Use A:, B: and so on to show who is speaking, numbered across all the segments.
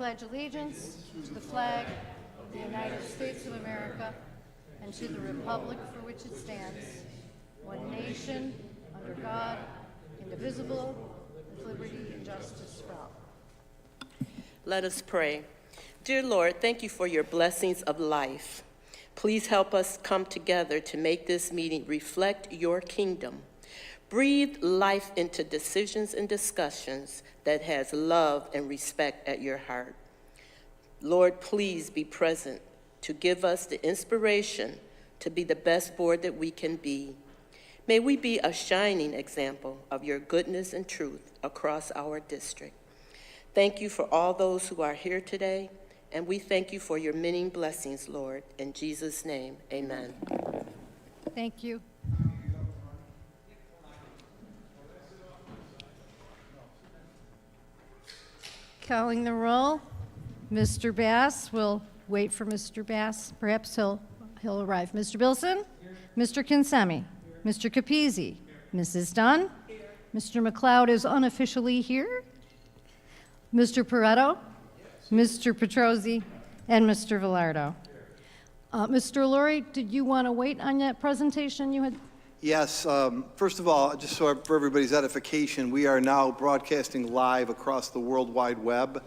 A: pledge allegiance to the flag of the United States of America and to the republic for which it stands, one nation, under God, indivisible, with liberty and justice for all.
B: Let us pray. Dear Lord, thank you for your blessings of life. Please help us come together to make this meeting reflect your kingdom. Breathe life into decisions and discussions that has love and respect at your heart. Lord, please be present to give us the inspiration to be the best board that we can be. May we be a shining example of your goodness and truth across our district. Thank you for all those who are here today, and we thank you for your many blessings, Lord. In Jesus' name, amen.
A: Thank you. Calling the roll, Mr. Bass. We'll wait for Mr. Bass. Perhaps he'll arrive. Mr. Bilson? Mr. Kinsemi? Mr. Capizzi? Mrs. Dunn? Mr. McLeod is unofficially here. Mr. Pareto? Mr. Petrosi? And Mr. Velardo. Mr. Lurie, did you want to wait on that presentation you had?
C: Yes. First of all, just so for everybody's edification, we are now broadcasting live across the World Wide Web.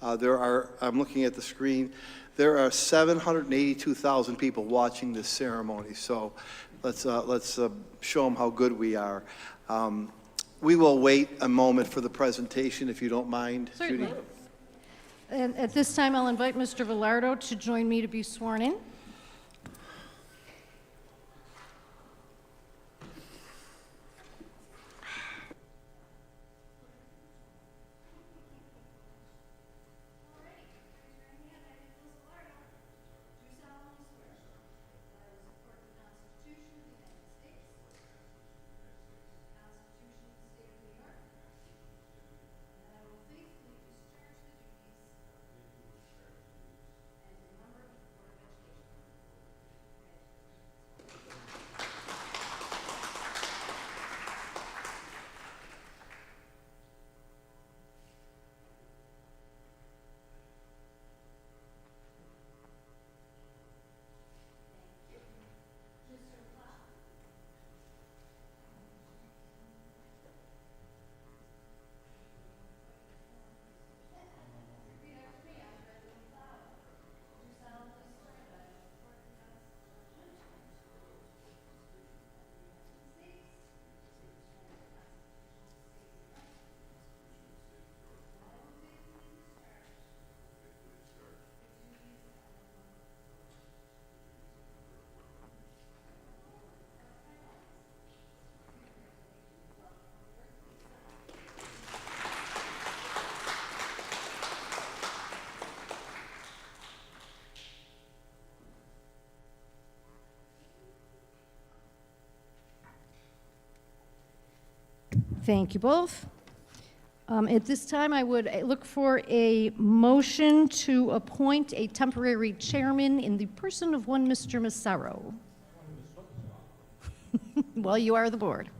C: I'm looking at the screen, there are 782,000 people watching this ceremony. So let's show them how good we are. We will wait a moment for the presentation, if you don't mind,
A: Certainly.
C: Judy.
A: And at this time, I'll invite Mr. Velardo to join me to be sworn in. Thank you both. At this time, I would look for a motion to appoint a temporary chairman in the person of one Mr. Massaro. Well, you are the board.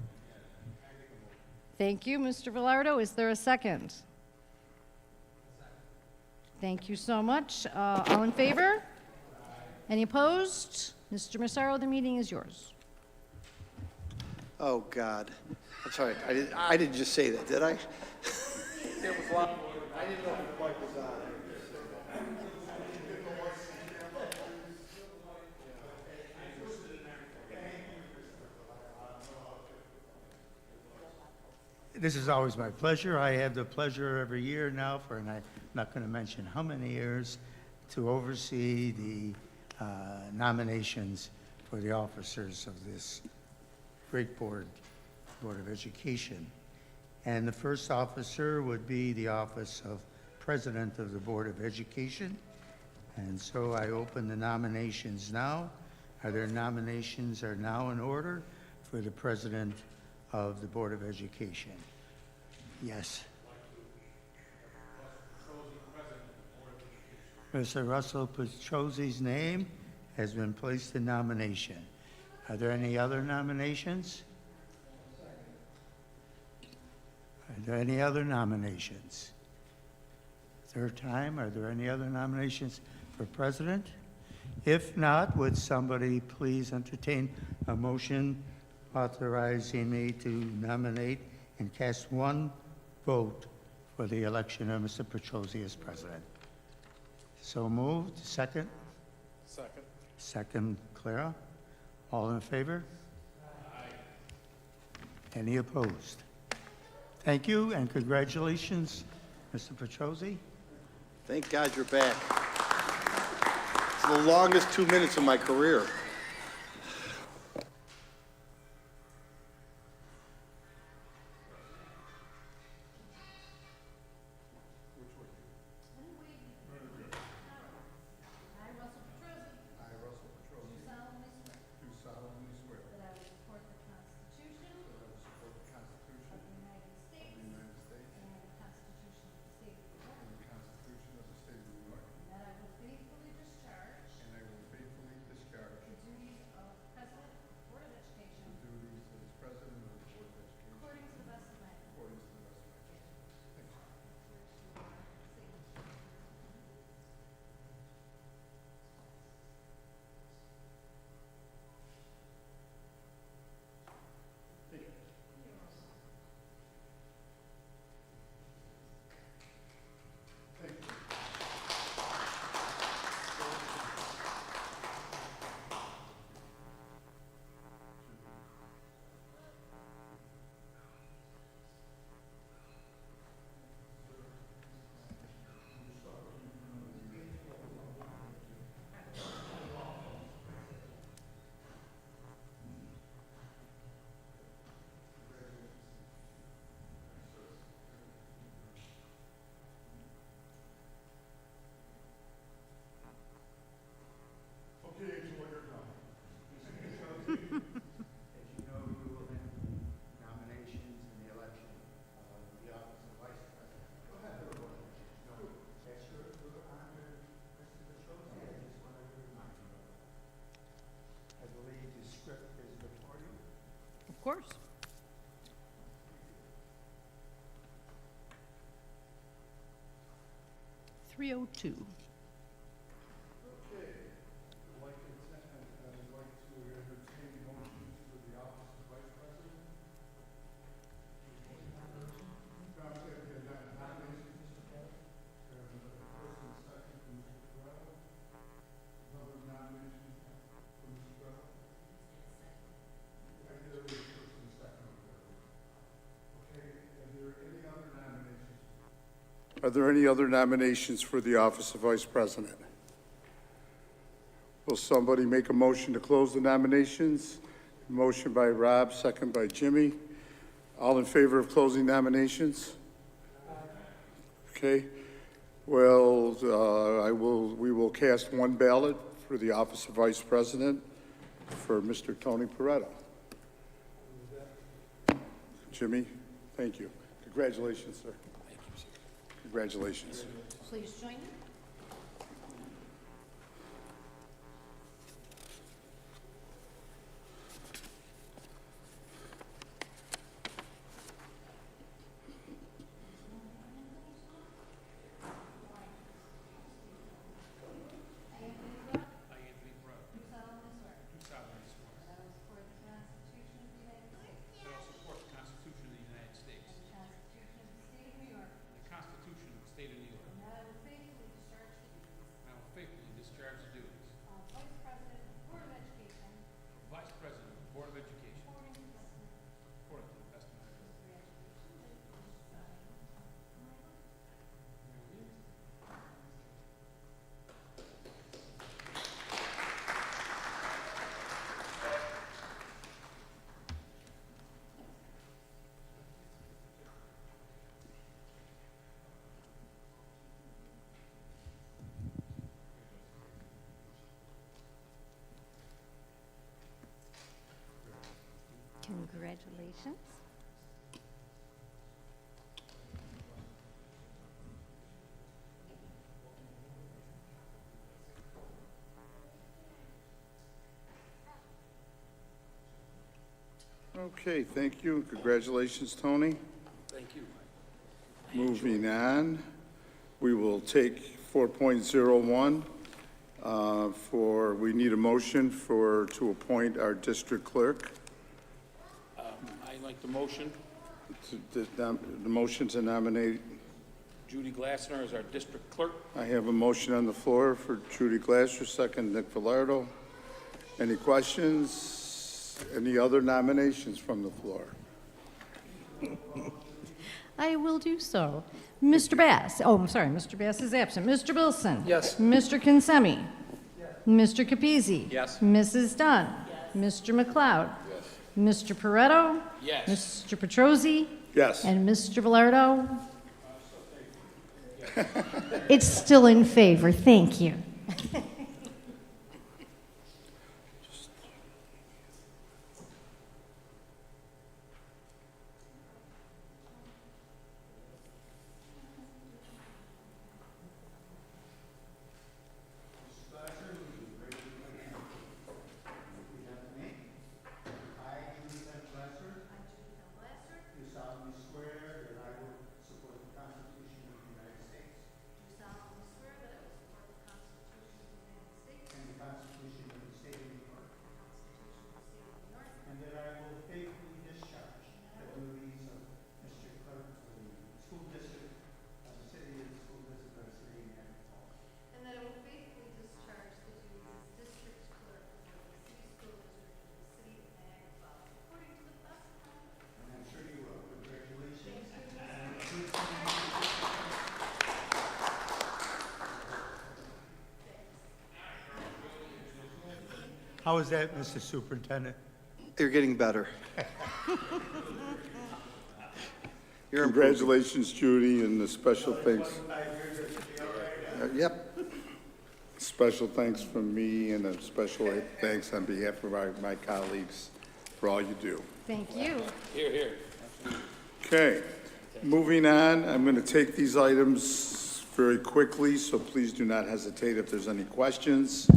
A: Thank you, Mr. Velardo. Is there a second? Thank you so much. All in favor? Any opposed? Mr. Massaro, the meeting is yours.
C: Oh, God. I'm sorry. I didn't just say that, did I? It was loud. I didn't know if the mic was on.
D: This is always my pleasure. I have the pleasure every year now for, and I'm not going to mention how many years, to oversee the nominations for the officers of this great board of Education. And the first officer would be the office of President of the Board of Education. And so I open the nominations now. Nominations are now in order for the President of the Board of Education. Yes. Mr. Russell Petrosi's name has been placed in nomination. Are there any other nominations? Are there any other nominations? Is third time. Are there any other nominations for president? If not, would somebody please entertain a motion authorizing me to nominate and cast one vote for the election of Mr. Petrosi as president? So moved. Second?
E: Second.
D: Second, Clara. All in favor? Any opposed? Thank you, and congratulations, Mr. Petrosi.
C: Thank God you're back. It's the longest 2 minutes of my career.
A: I, Russell Petrosi.
E: I, Russell Petrosi,
A: Do solemnly swear
E: do solemnly swear
A: that I will support the Constitution
E: that I will support the Constitution
A: of the United States
E: of the United States
A: and the Constitution of the State of New York,
E: and the Constitution of the State of New York,
A: and that I will faithfully discharge
E: and I will faithfully discharge
A: the duties of President of the Board of Education
E: the duties as President of the Board of Education
A: according to the best of my ability.
E: according to the best of my ability. Thank you.
D: As you know, you will have nominations in the election of the office of vice president. Go ahead. No, that's your honor, Mr. Petrosi. I just wanted to remind you of that. I believe the script is before you.
B: Of course.
E: Okay. I'd like to entertain motions for the office of Vice President. Nominations, Mr. President. There's a first and second from Mr. Correll. Another nomination from Mr. Correll. I did it with first and second. Okay, are there any other nominations? Are there any other nominations for the office of Vice President? Will somebody make a motion to close the nominations? Motion by Rob, second by Jimmy. All in favor of closing nominations? Okay. Well, we will cast one ballot for the office of Vice President for Mr. Tony Perretto. Jimmy, thank you. Congratulations, sir. Congratulations.
A: Please join me. Congratulations.
E: Okay, thank you. Congratulations, Tony.
F: Thank you.
E: Moving on, We will take 4.01 we need a motion to appoint our district clerk.
F: I'd like the motion.
E: The motion to nominate,
F: Judy Glassner as our district clerk.
E: I have a motion on the floor for Judy Glasser, second Nick Velardo. Any questions? Any other nominations from the floor?
A: I will do so. Mr. Bass, oh, I'm sorry, Mr. Bass is absent. Mr. Bilson?
F: Yes.
A: Mr. Kinsemi? Mr. Capizzi?
F: Yes.
A: Mrs. Dunn? Mr. McLeod? Mr. Pareto?
F: Yes.
A: Mr. Petrosi?
E: Yes.
A: And Mr. Velardo? It's still in favor, thank you.
D: Do solemnly swear that I will support the Constitution of the United States.
A: Do solemnly swear that I will support the Constitution of the United States.
D: And the Constitution of the State of New York. And that I will faithfully discharge the duties of Mr. Clerk for the school district of the city of Niagara Falls.
A: And that I will faithfully discharge the duties as district clerk of the city school district of the city of Niagara Falls, according to the best of my ability.
D: And I'm sure you will. Congratulations. How is that, Mr. Superintendent?
C: You're getting better. You're improving.
E: Congratulations, Judy, and the special thanks.
C: Yep.
E: Special thanks from me and a special thanks on behalf of my colleagues for all you do.
A: Thank you.
F: Here, here.
E: Okay, moving on, I'm going to take these items very quickly, so please do not hesitate if there's any questions.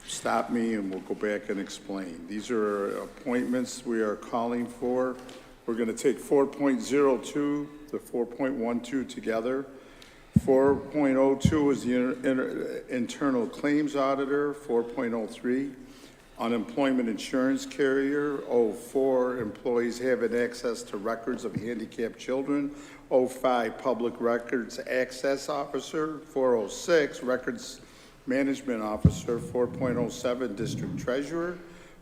E: Stop me and we'll go back and explain. These are appointments we are calling for. We're going to take 4.02 to 4.12 together. 4.02 is the internal claims auditor. 4.03, unemployment insurance carrier. 04, employees having access to records of handicapped children. 05, public records access officer. 406, records management officer. 4.07, district treasurer.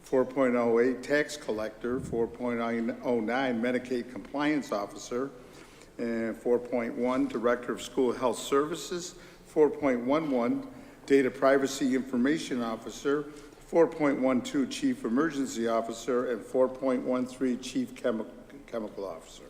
E: 4.08, tax collector. 4.09, Medicaid compliance officer. And 4.1, Director of School Health Services. 4.11, Data Privacy Information Officer. 4.12, Chief Emergency Officer. And 4.13, Chief Chemical Officer.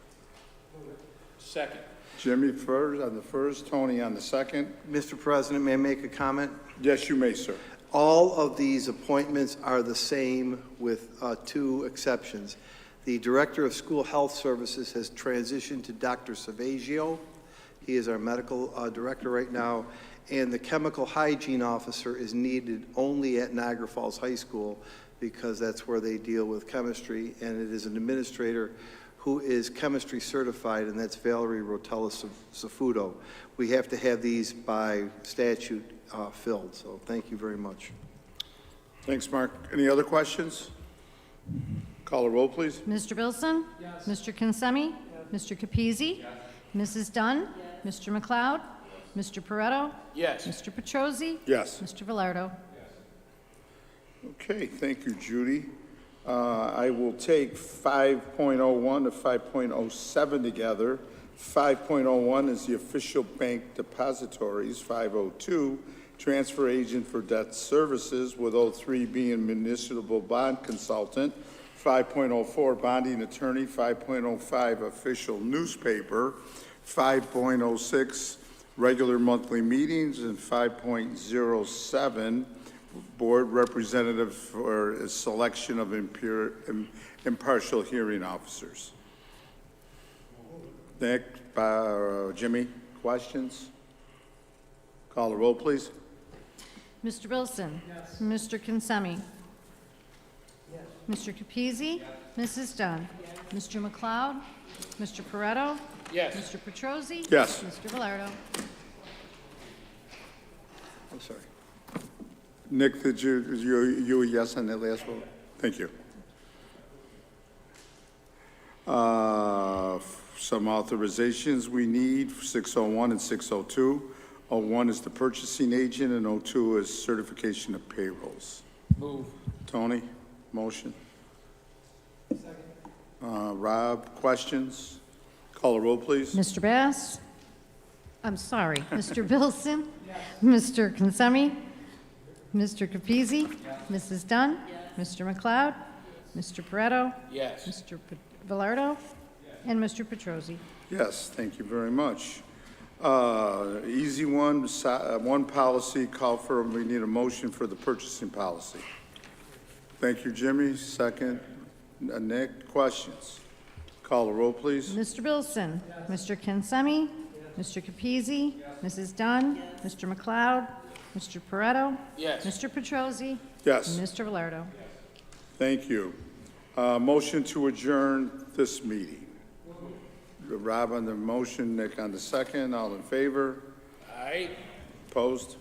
F: Second.
E: Jimmy first on the first, Tony on the second.
C: Mr. President, may I make a comment?
E: Yes, you may, sir.
C: All of these appointments are the same with two exceptions. The Director of School Health Services has transitioned to Dr. Savagio. He is our medical director right now. And the Chemical Hygiene Officer is needed only at Niagara Falls High School because that's where they deal with chemistry. And it is an administrator who is chemistry certified, and that's Valerie Rotella Safuto. We have to have these by statute filled, so thank you very much.
E: Thanks, Mark. Any other questions? Call a roll, please.
A: Mr. Bilson? Yes. Mr. Kinsemi? Yes. Mr. Capizzi? Yes. Mrs. Dunn? Yes. Mr. McLeod? Yes. Mr. Pareto?
F: Yes.
A: Mr. Petrosi?
E: Yes.
A: Mr. Velardo?
E: Okay, thank you, Judy. I will take 5.01 to 5.07 together. 5.01 is the official bank depositories. 502, transfer agent for debt services, with 03 being municipal bond consultant. 5.04, bonding attorney. 5.05, official newspaper. 5.06, regular monthly meetings. And 5.07, board representative for a selection of impartial hearing officers. Nick, Jimmy, questions? Call the roll, please.
A: Mr. Bilson? Yes. Mr. Kinsemi? Yes. Mr. Capizzi? Yes. Mrs. Dunn? Yes. Mr. McLeod? Mr. Pareto?
F: Yes.
A: Mr. Petrosi?
E: Yes.
A: Mr. Velardo?
C: I'm sorry.
E: Nick, did you a yes on that last vote? Thank you. Some authorizations we need, 601 and 602. 01 is the purchasing agent, and 02 is certification of payrolls.
F: Move.
E: Tony, motion. Rob, questions? Call a roll, please.
A: Mr. Bass? I'm sorry, Mr. Bilson? Mr. Consemi? Mr. Capizzi? Mrs. Dunn? Mr. McLeod? Mr. Pareto?
F: Yes.
A: Mr. Velardo? And Mr. Petrosi?
E: Yes, thank you very much. Easy one, one policy, call for, we need a motion for the purchasing policy. Thank you, Jimmy. Second, Nick, questions? Call the roll, please.
A: Mr. Bilson? Mr. Consemi? Mr. Capizzi? Mrs. Dunn? Mr. McLeod? Mr. Pareto?
F: Yes.
A: Mr. Petrosi?
E: Yes,
A: And Mr. Velardo?
E: thank you. Motion to adjourn this meeting. Rob on the motion, Nick on the second, all in favor?
F: Aye.
E: Opposed?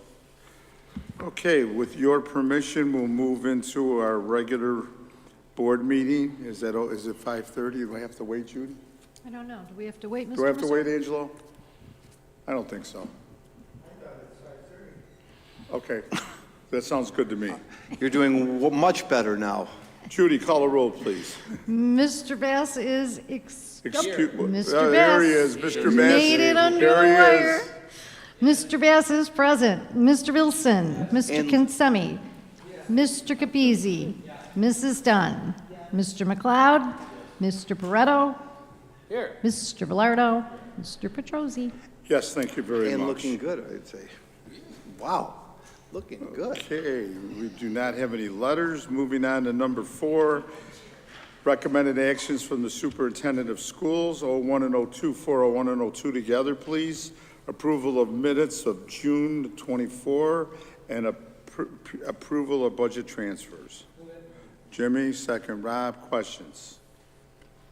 E: Okay, with your permission, we'll move into our regular board meeting. Is it 5:30? Do I have to wait, Judy?
A: I don't know. Do we have to wait, Mr.
E: Do I have to
A: Bilson?
E: wait, Angelo? I don't think so. Okay, that sounds good to me.
C: You're doing much better now.
E: Judy, call a roll, please.
A: Mr. Bass is
E: Excuse,
A: Mr.
E: there he
A: Bass
E: is, Mr. Bass.
A: made it under the
E: There he
A: wire.
E: is.
A: Mr. Bass is present. Mr. Wilson, Mr.
C: And-
A: Consemi, Mr. Capizzi, Mrs. Dunn, Mr. McLeod, Mr. Pareto,
F: Here.
A: Mr. Velardo, Mr. Petrosi.
E: Yes, thank you very
C: And
E: much.
C: looking good, I'd say. Wow, looking good.
E: Okay, we do not have any letters. Moving on to number 4, recommended actions from the superintendent of schools, 01 and 02, 401 and 02 together, please. Approval of minutes of June 24 and approval of budget transfers. Jimmy, second. Rob, questions?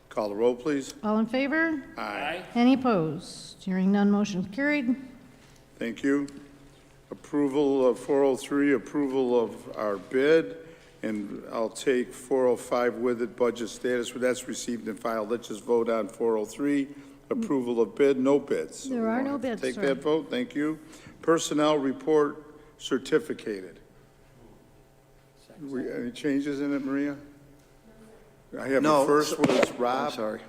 E: Call the roll, please.
A: All in favor?
F: Aye.
A: Any opposed? Hearing none, motion carried.
E: Thank you. Approval of 403, approval of our bid, and I'll take 405 with it, budget status, that's received and filed. Let's just vote on 403, approval of bid, no bids.
A: There
E: We
A: are
E: don't
A: no
E: have to
A: bids,
E: take
A: sir.
E: that vote, thank you. Personnel report certificated. Any changes in it, Maria? I have
C: No,
E: the first was
C: I'm
E: Rob.
C: sorry.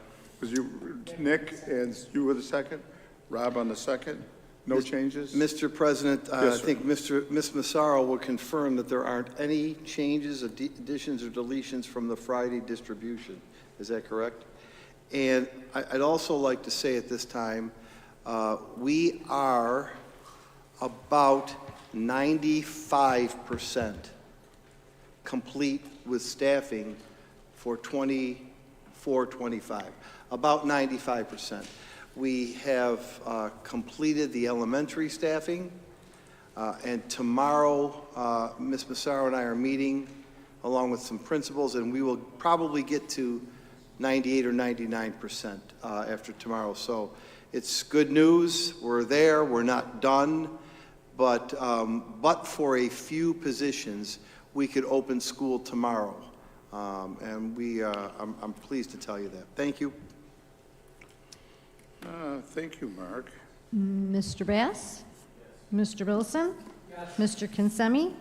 E: Was you, Nick, and you were the second? Rob on the second? No changes?
C: Mr. President, I
E: Yes, sir.
C: think Ms. Massaro will confirm that there aren't any changes, additions, or deletions from the Friday distribution. Is that correct? And I'd also like to say at this time, we are about 95% complete with staffing for 24-25, about 95%. We have completed the elementary staffing, and tomorrow, Ms. Massaro and I are meeting along with some principals, and we will probably get to 98 or 99% after tomorrow. So it's good news. We're there. We're not done. But for a few positions, we could open school tomorrow. And I'm pleased to tell you that. Thank you.
E: Thank you, Mark.
A: Mr. Bass? Mr. Wilson? Mr. Consemi?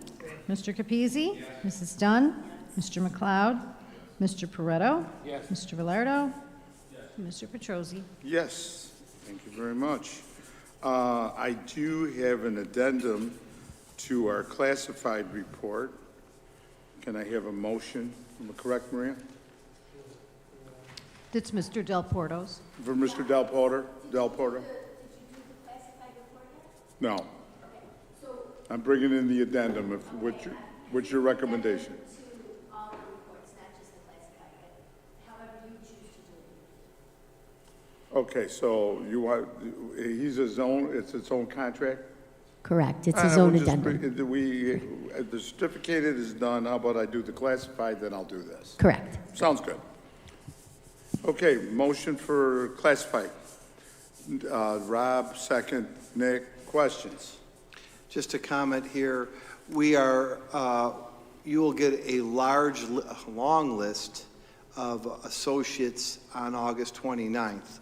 A: Mr. Capizzi? Mrs. Dunn? Mr. McLeod? Mr. Pareto?
F: Yes.
A: Mr. Velardo? Mr. Petrosi?
E: Yes, thank you very much. I do have an addendum to our classified report. Can I have a motion? Am I correct, Maria?
A: That's Mr. Del Porto's.
E: For Mr. Del Porter? No. I'm bringing in the addendum. What's your recommendation?
G: To all the reports, not just the classified, however you choose to do it.
E: Okay, so you want, he's his own, it's its own contract?
G: Correct, it's his own addendum.
E: The certificated is done, how about I do the classified, then I'll do this?
G: Correct.
E: Sounds good. Okay, motion for classified. Rob, second. Nick, questions?
C: Just a comment here, you will get a long list of associates on August 29th.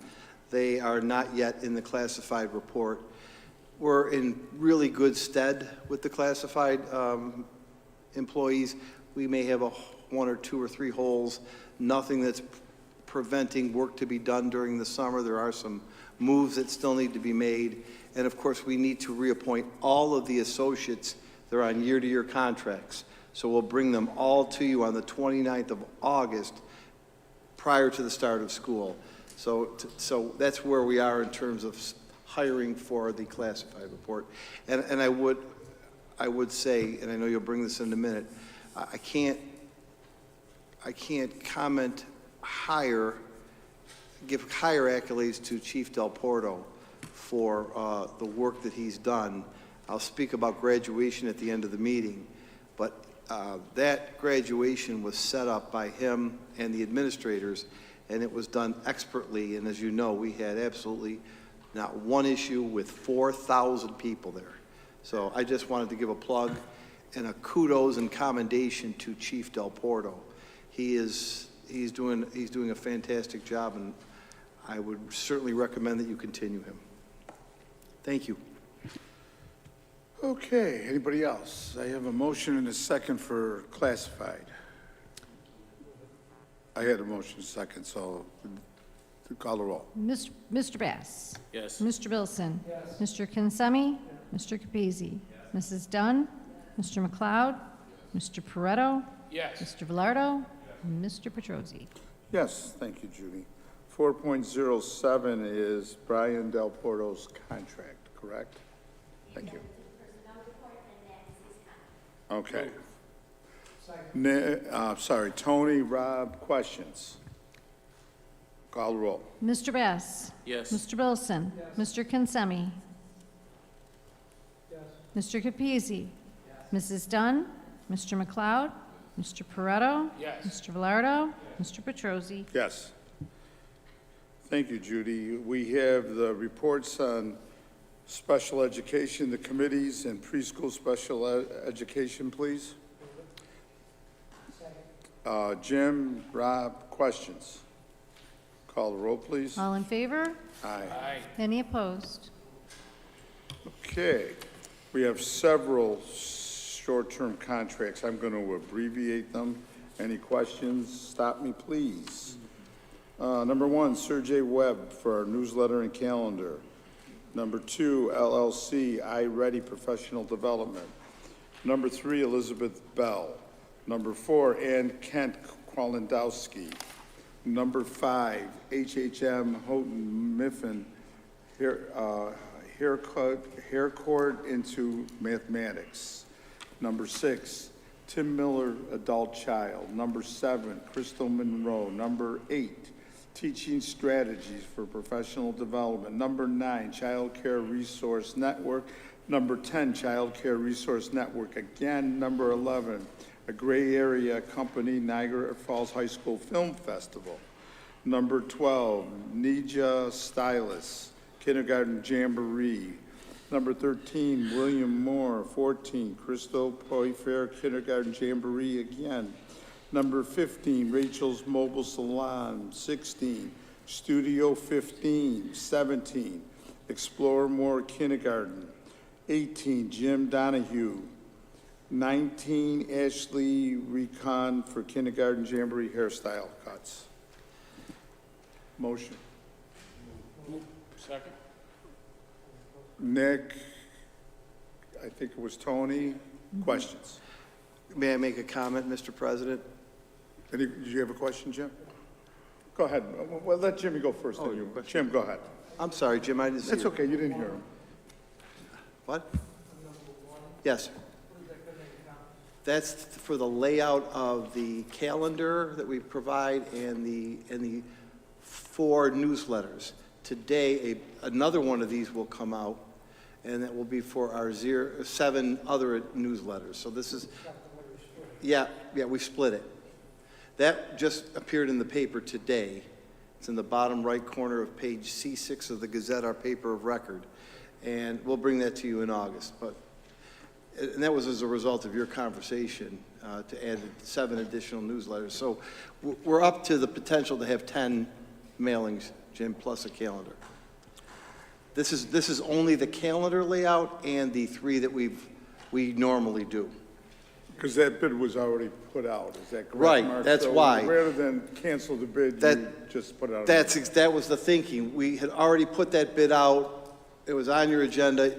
C: They are not yet in the classified report. We're in really good stead with the classified employees. We may have one or two or three holes, nothing that's preventing work to be done during the summer. There are some moves that still need to be made. And of course, we need to reappoint all of the associates. They're on year-to-year contracts. So we'll bring them all to you on the 29th of August prior to the start of school. So that's where we are in terms of hiring for the classified report. And I would say, and I know you'll bring this in a minute, I can't comment give higher accolades to Chief Del Porto for the work that he's done. I'll speak about graduation at the end of the meeting, but that graduation was set up by him and the administrators, and it was done expertly. And as you know, we had absolutely not one issue with 4,000 people there. So I just wanted to give a plug and a kudos and commendation to Chief Del Porto. He's doing a fantastic job, and I would certainly recommend that you continue him. Thank you.
E: Okay, anybody else? I have a motion and a second for classified. I had a motion and a second, so to call the roll.
A: Mr. Bass?
F: Yes.
A: Mr. Bilson? Yes. Mr. Kinsemi? Mr. Capizzi? Mrs. Dunn? Mr. McLeod? Mr. Pareto?
F: Yes.
A: Mr. Velardo? And Mr. Petrosi?
E: Yes, thank you, Judy. 4.07 is Brian Del Porto's contract, correct? Thank you. Okay. Sorry, Tony, Rob, questions? Call the roll.
A: Mr. Bass?
F: Yes.
A: Mr. Bilson? Mr. Kinsemi? Mr. Capizzi? Mrs. Dunn? Mr. McLeod? Mr. Pareto?
F: Yes.
A: Mr. Velardo? Mr. Petrosi?
E: Yes. Thank you, Judy. We have the reports on special education, the committees, and preschool special education, please. Jim, Rob, questions? Call the roll, please.
A: All in favor?
E: Aye.
F: Aye.
A: Any opposed?
E: Okay. We have several short-term contracts. I'm going to abbreviate them. Any questions? Stop me, please. Number one, Sergey Webb for our newsletter and calendar. Number two, LLC, iReady Professional Development. Number three, Elizabeth Bell. Number four, Ann Kent Kwalendowski. Number five, HHM Houghton Mifflin, Haircourt into Mathematics. Number six, Tim Miller, Adult Child. Number seven, Crystal Monroe. Number eight, Teaching Strategies for Professional Development. Number nine, Child Care Resource Network. Number 10, Child Care Resource Network. Again, number 11, a gray area company, Niagara Falls High School Film Festival. Number 12, Nija Stylus, Kindergarten Jamboree. Number 13, William Moore. 14, Crystal Poifair, Kindergarten Jamboree again. Number 15, Rachel's Mobile Salon. 16, Studio 15. 17, Explore More Kindergarten. 18, Jim Donahue. 19, Ashley Recon for Kindergarten Jamboree hairstyle cuts. Motion.
F: Second.
E: Nick, I think it was Tony. Questions?
C: May I make a comment, Mr. President?
E: Did you have a question, Jim? Go ahead. Well, let Jimmy go first.
C: Oh,
E: Then you.
C: question.
E: Jim, go ahead.
C: I'm sorry, Jim, I didn't see
E: That's
C: you.
E: okay. You didn't hear him.
C: What? Yes. That's for the layout of the calendar that we provide and the 4 newsletters. Today, another one of these will come out, and that will be for our 7 other newsletters. So this is, yeah, we split it. That just appeared in the paper today. It's in the bottom right corner of page C6 of the Gazette, our paper of record. And we'll bring that to you in August. And that was as a result of your conversation to add 7 additional newsletters. So we're up to the potential to have 10 mailings, Jim, plus a calendar. This is only the calendar layout and the 3 that we normally do.
E: Because that bid was already put out, is that correct,
C: Right,
E: Mark?
C: that's
E: So
C: why.
E: rather than cancel the bid, you just put it out.
C: That was the thinking. We had already put that bid out. It was on your agenda.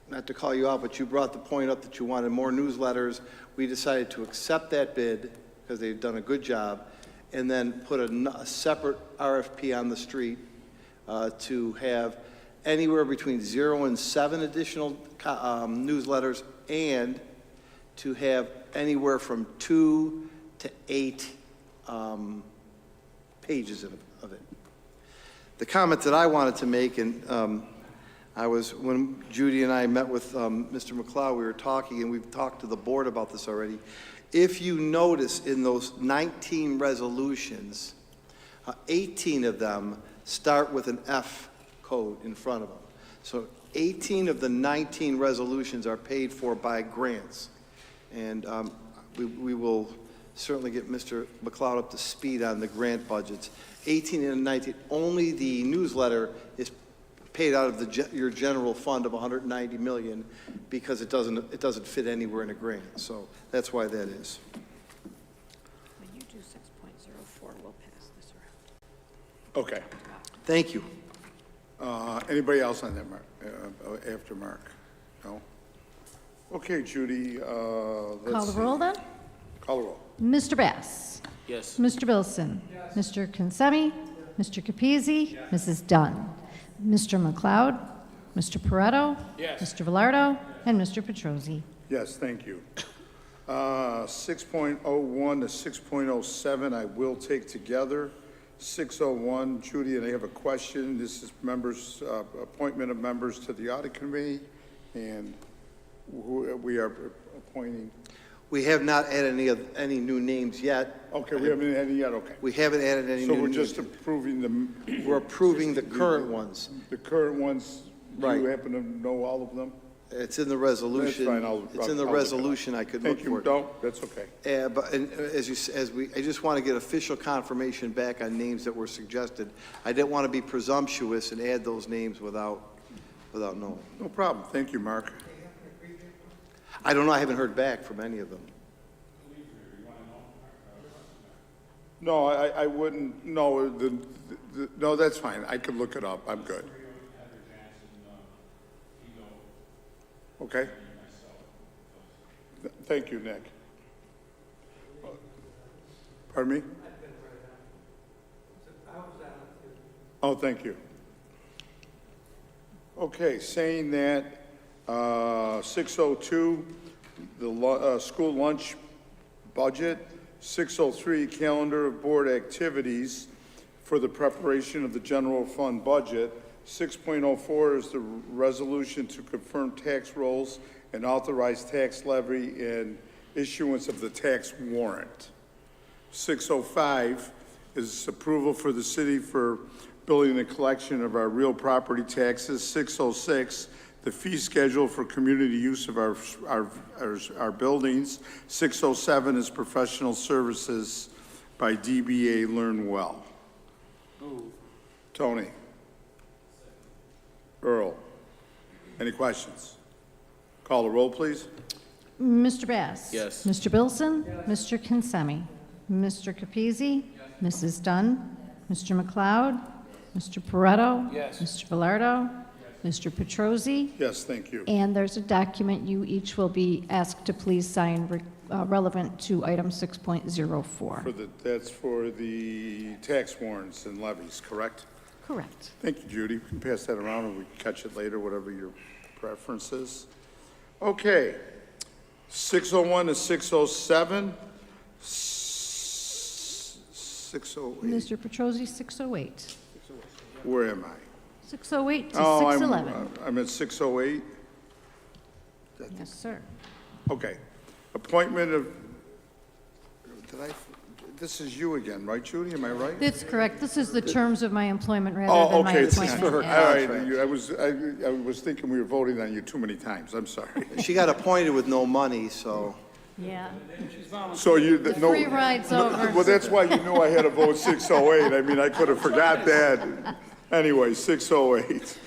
C: Not to call you out, but you brought the point up that you wanted more newsletters. We decided to accept that bid because they've done a good job, and then put a separate RFP on the street to have anywhere between 0 and 7 additional newsletters, and to have anywhere from 2 to 8 pages of it. The comment that I wanted to make, and when Judy and I met with Mr. McLeod, we were talking, and we've talked to the board about this already. If you notice in those 19 resolutions, 18 of them start with an F code in front of them. So 18 of the 19 resolutions are paid for by grants. And we will certainly get Mr. McLeod up to speed on the grant budgets. 18 and 19, only the newsletter is paid out of your general fund of 190 million because it doesn't fit anywhere in a grant. So that's why that is.
H: When you do 6.04, we'll pass this around.
E: Okay.
C: Thank you.
E: Anybody else on that, Mark, after Mark? No? Okay, Judy,
A: Call
E: let's
A: the
E: see.
A: roll then.
E: Call the roll.
A: Mr. Bass.
F: Yes.
A: Mr. Bilson. Mr. Kinsemi. Mr. Capizzi. Mrs. Dunn. Mr. McLeod. Mr. Pareto.
F: Yes.
A: Mr. Velardo. And Mr. Petrosi.
E: Yes, thank you. 6.01 to 6.07, I will take together. 601, Judy, and I have a question. This is members, appointment of members to the audit committee, and who we are appointing.
C: We have not added any new names yet.
E: Okay, we haven't had any yet, okay.
C: We haven't added any
E: So
C: new
E: we're
C: names.
E: just approving the.
C: We're approving the current ones.
E: The current ones, do
C: Right.
E: you happen to know all of them?
C: It's in the resolution.
E: That's fine,
C: It's in the
E: I'll look it up.
C: resolution. I could look
E: Thank
C: for
E: you,
C: it.
E: no, that's okay.
C: But I just want to get official confirmation back on names that were suggested. I didn't want to be presumptuous and add those names without knowing.
E: No problem, thank you, Mark.
C: I don't know, I haven't heard back from any of them.
E: No, I wouldn't, no, no, that's fine, I could look it up, I'm good. Okay? Thank you, Nick. Pardon me? Oh, thank you. Okay, saying that, 602, the school lunch budget, 603, calendar of board activities for the preparation of the general fund budget, 6.04 is the resolution to confirm tax rolls and authorize tax levy and issuance of the tax warrant. 605 is approval for the city for billing and collection of our real property taxes. 606, the fee schedule for community use of our buildings. 607 is professional services by DBA Learn Well. Tony. Earl. Any questions? Call the roll, please.
A: Mr. Bass.
F: Yes.
A: Mr. Bilson. Mr. Kinsemi. Mr. Capizzi. Mrs. Dunn. Mr. McLeod. Mr. Pareto.
F: Yes.
A: Mr. Velardo. Mr. Petrosi.
E: Yes, thank you.
A: And there's a document you each will be asked to please sign relevant to item 6.04.
E: That's for the tax warrants and levies, correct?
A: Correct.
E: Thank you, Judy. We can pass that around and we can catch it later, whatever your preference is. Okay. 601 to 607. 608.
A: Mr. Petrosi, 608.
E: Where am I?
A: 608 to
E: Oh,
A: 611.
E: I'm at 608.
A: Yes, sir.
E: Okay. Appointment of, this is you again, right, Judy? Am I right?
A: That's correct. This is the terms of my employment rather
E: Oh,
A: than my
E: okay. It's
A: appointment.
C: for her
A: Yeah.
E: All right,
C: contract.
E: I was thinking we were voting on you too many times. I'm sorry.
C: She got appointed with no money, so.
A: Yeah.
E: So you,
A: The
E: no.
A: free ride's over.
E: Well, that's why you knew I had to vote 608. I mean, I could have forgot that. Anyway, 608.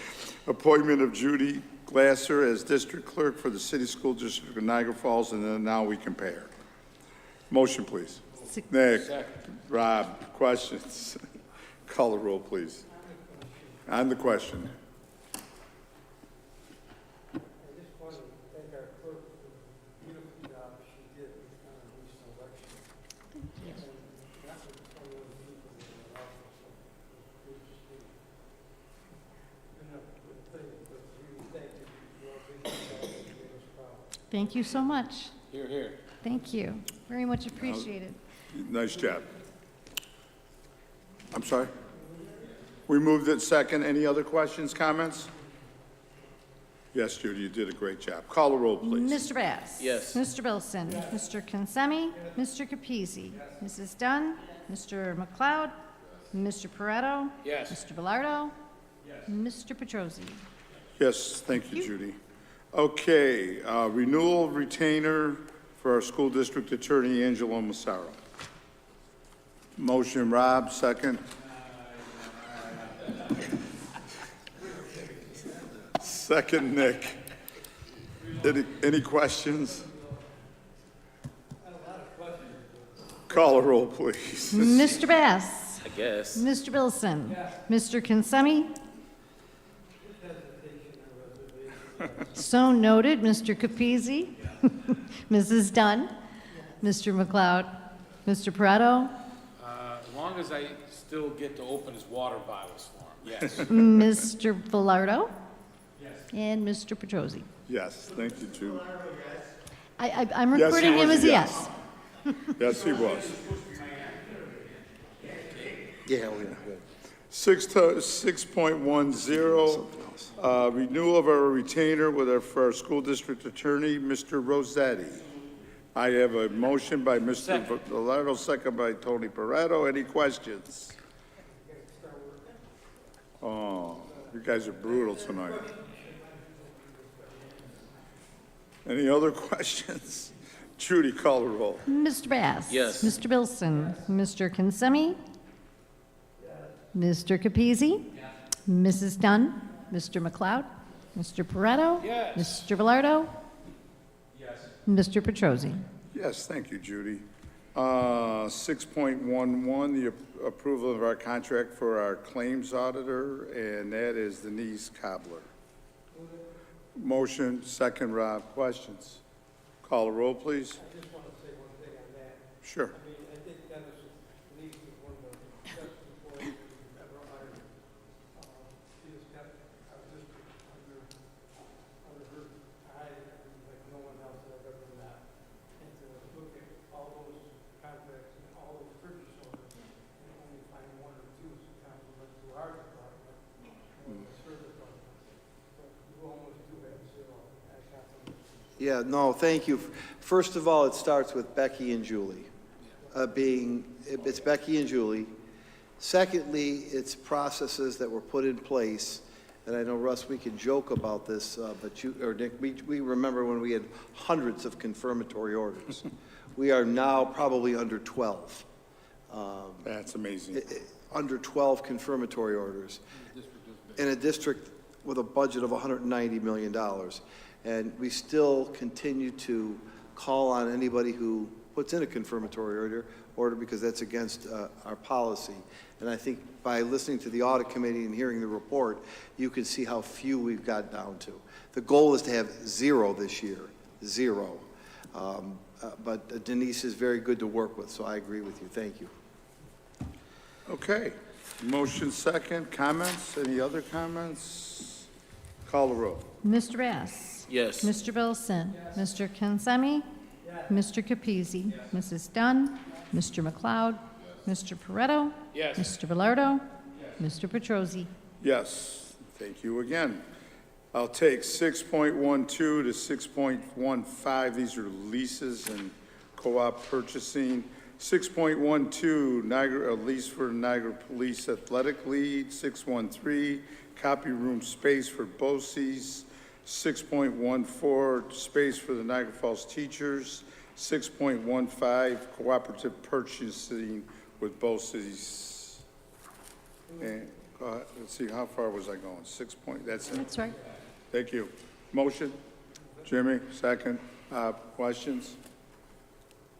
E: Appointment of Judy Glasser as district clerk for the city school district of Niagara Falls, and then now we compare. Motion, please. Nick, Rob, questions? Call the roll, please. On the question.
I: I just want to thank our clerk for the beautiful job she did on a recent election. Thank you. And that was one of those people that allowed us to just be enough good thing, but really thank you. You all did your job and made us proud.
A: Thank you so much.
F: Here, here.
A: Thank you. Very much appreciated.
E: Nice job. I'm sorry? We moved it second. Any other questions, comments? Yes, Judy, you did a great job. Call the roll, please.
A: Mr. Bass.
F: Yes.
A: Mr. Bilson. Mr. Consemi. Mr. Capizzi. Mrs. Dunn. Mr. McLeod. Mr. Pareto.
F: Yes.
A: Mr. Velardo. Mr. Petrosi.
E: Yes, thank you, Judy. Okay, renewal retainer for our school district attorney, Angelo Massaro. Motion, Rob, second. Second, Nick. Any questions? Call a roll, please.
A: Mr. Bass.
F: I guess.
A: Mr. Bilson. Mr. Consemi. So noted. Mr. Capizzi. Mrs. Dunn. Mr. McLeod. Mr. Pareto.
F: As long as I still get to open his water bottles for him, yes.
A: Mr. Velardo. And Mr. Petrosi.
E: Yes, thank you, Judy.
A: I'm
E: Yes, he
A: recording him
E: was
A: as
E: a
A: a
E: yes.
A: yes.
E: Yes, he was.
C: Yeah, we.
E: 6.10, renewal of our retainer for our school district attorney, Mr. Rossetti. I have a motion by Mr. Velardo, second by Tony Pareto. Any questions? Oh, you guys are brutal tonight. Any other questions? Judy, call the roll.
A: Mr. Bass.
F: Yes.
A: Mr. Bilson. Mr. Consemi. Mr. Capizzi. Mrs. Dunn. Mr. McLeod. Mr. Pareto.
F: Yes.
A: Mr. Velardo. Mr. Petrosi.
E: Yes, thank you, Judy. 6.11, the approval of our contract for our claims auditor, and that is Denise Cobbler. Motion, second, Rob. Questions? Call the roll, please.
I: I just want to say one thing on that.
E: Sure.
I: I mean, I think Denise is one of the best employees we've ever hired. She has kept our district under her eye like no one else that I've ever met. And to look at all those contracts and all those purchase orders and only find one or two compliments to our department and the service department. But you almost do have zero compliments.
C: Yeah, no, thank you. First of all, it starts with Becky and Julie. It's Becky and Julie. Secondly, it's processes that were put in place, and I know, Russ, we can joke about this, but you, or Nick, we remember when we had hundreds of confirmatory orders. We are now probably under 12.
E: That's amazing.
C: Under 12 confirmatory orders in a district with a budget of $190 million. And we still continue to call on anybody who puts in a confirmatory order because that's against our policy. And I think by listening to the audit committee and hearing the report, you can see how few we've got down to. The goal is to have 0 this year, 0. But Denise is very good to work with, so I agree with you. Thank you.
E: Okay. Motion second. Comments? Any other comments? Call the roll.
A: Mr. Bass.
F: Yes.
A: Mr. Bilson. Mr. Consemi. Mr. Capizzi. Mrs. Dunn. Mr. McLeod. Mr. Pareto.
F: Yes.
A: Mr. Velardo. Mr. Petrosi.
E: Yes. Thank you again. I'll take 6.12 to 6.15. These are leases and co-op purchasing. 6.12, Niagara, lease for Niagara Police Athletic League. 6.13, copy room space for BOCES. 6.14, space for the Niagara Falls teachers. 6.15, cooperative purchasing with BOCES. And, let's see, how far was I going? 6 point, that's it.
A: That's right.
E: Thank you. Motion? Jimmy, second. Questions?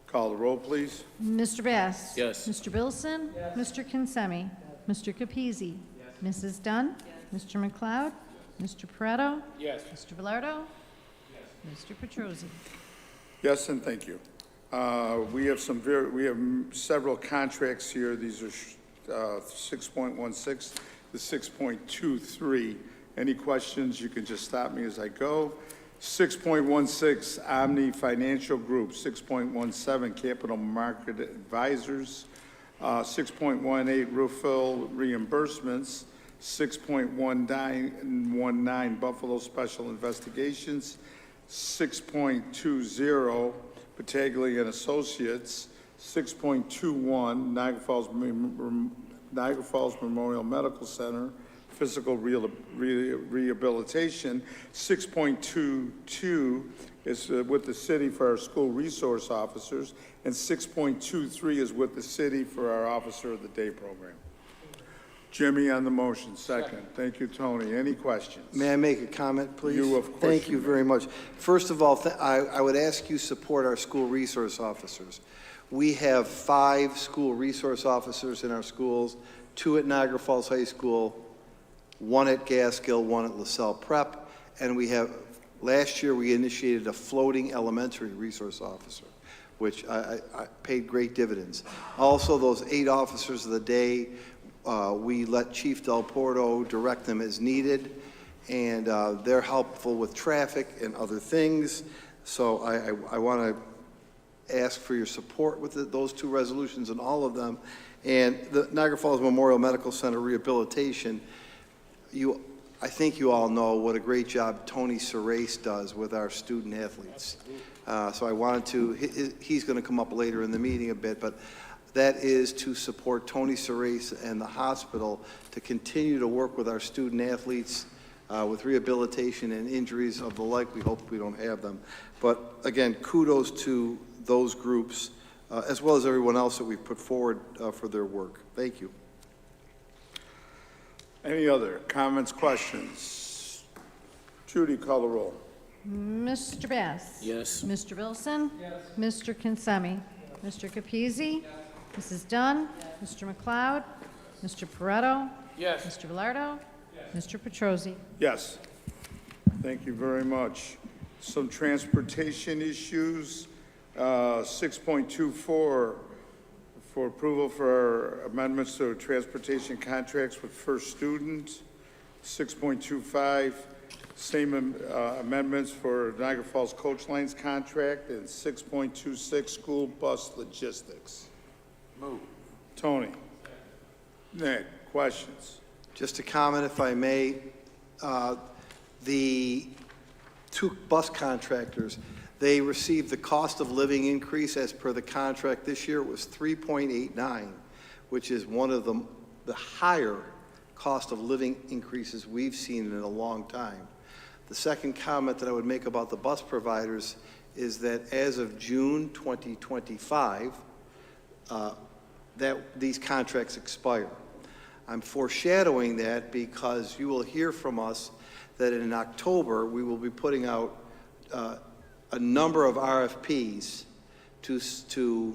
E: Call the roll, please.
A: Mr. Bass?
F: Yes.
A: Mr. Bilson? Mr. Kinsemi? Mr. Capizzi? Mrs. Dunn? Mr. McLeod? Mr. Pareto?
F: Yes.
A: Mr. Velardo? Mr. Petrosi?
E: Yes, and thank you. We have several contracts here. These are 6.16 to 6.23. Any questions, you can just stop me as I go. 6.16, Omni Financial Group. 6.17, Capital Market Advisors. 6.18, Refill Reimbursements. 6.19, Buffalo Special Investigations. 6.20, Battaglia and Associates. 6.21, Niagara Falls Memorial Medical Center, Physical Rehabilitation. 6.22 is with the city for our school resource officers, and 6.23 is with the city for our Officer of the Day program. Jimmy on the motion, second. Thank you, Tony. Any questions?
C: May I make a comment, please?
E: You, of course
C: Thank
E: you
C: you
E: may.
C: very much. First of all, I would ask you support our school resource officers. We have 5 school resource officers in our schools, 2 at Niagara Falls High School, 1 at Gaskill, 1 at LaSalle Prep, and we have, last year we initiated a floating elementary resource officer, which I paid great dividends. Also, those 8 officers of the day, we let Chief Del Porto direct them as needed, and they're helpful with traffic and other things. So I want to ask for your support with those 2 resolutions and all of them. And the Niagara Falls Memorial Medical Center rehabilitation, I think you all know what a great job Tony Cerace does with our student athletes. So I wanted to, he's going to come up later in the meeting a bit, but that is to support Tony Cerace and the hospital to continue to work with our student athletes with rehabilitation and injuries of the like. We hope we don't have them. But again, kudos to those groups as well as everyone else that we've put forward for their work. Thank you.
E: Any other comments, questions? Judy, call the roll.
A: Mr. Bass?
F: Yes.
A: Mr. Bilson? Yes. Mr. Kinsemi? Mr. Capizzi? Mrs. Dunn? Mr. McLeod? Mr. Pareto?
F: Yes.
A: Mr. Velardo? Mr. Petrosi?
E: Yes. Thank you very much. Some transportation issues. 6.24 for approval for amendments to transportation contracts with First Student. 6.25, same amendments for Niagara Falls Coach Lines contract, and 6.26, school bus logistics.
F: Move.
E: Tony. Nick, questions?
C: Just a comment, if I may. The 2 bus contractors, they received the cost of living increase as per the contract this year. It was 3.89, which is one of the higher cost of living increases we've seen in a long time. The second comment that I would make about the bus providers is that as of June 2025, that these contracts expire. I'm foreshadowing that because you will hear from us that in October we will be putting out a number of RFPs to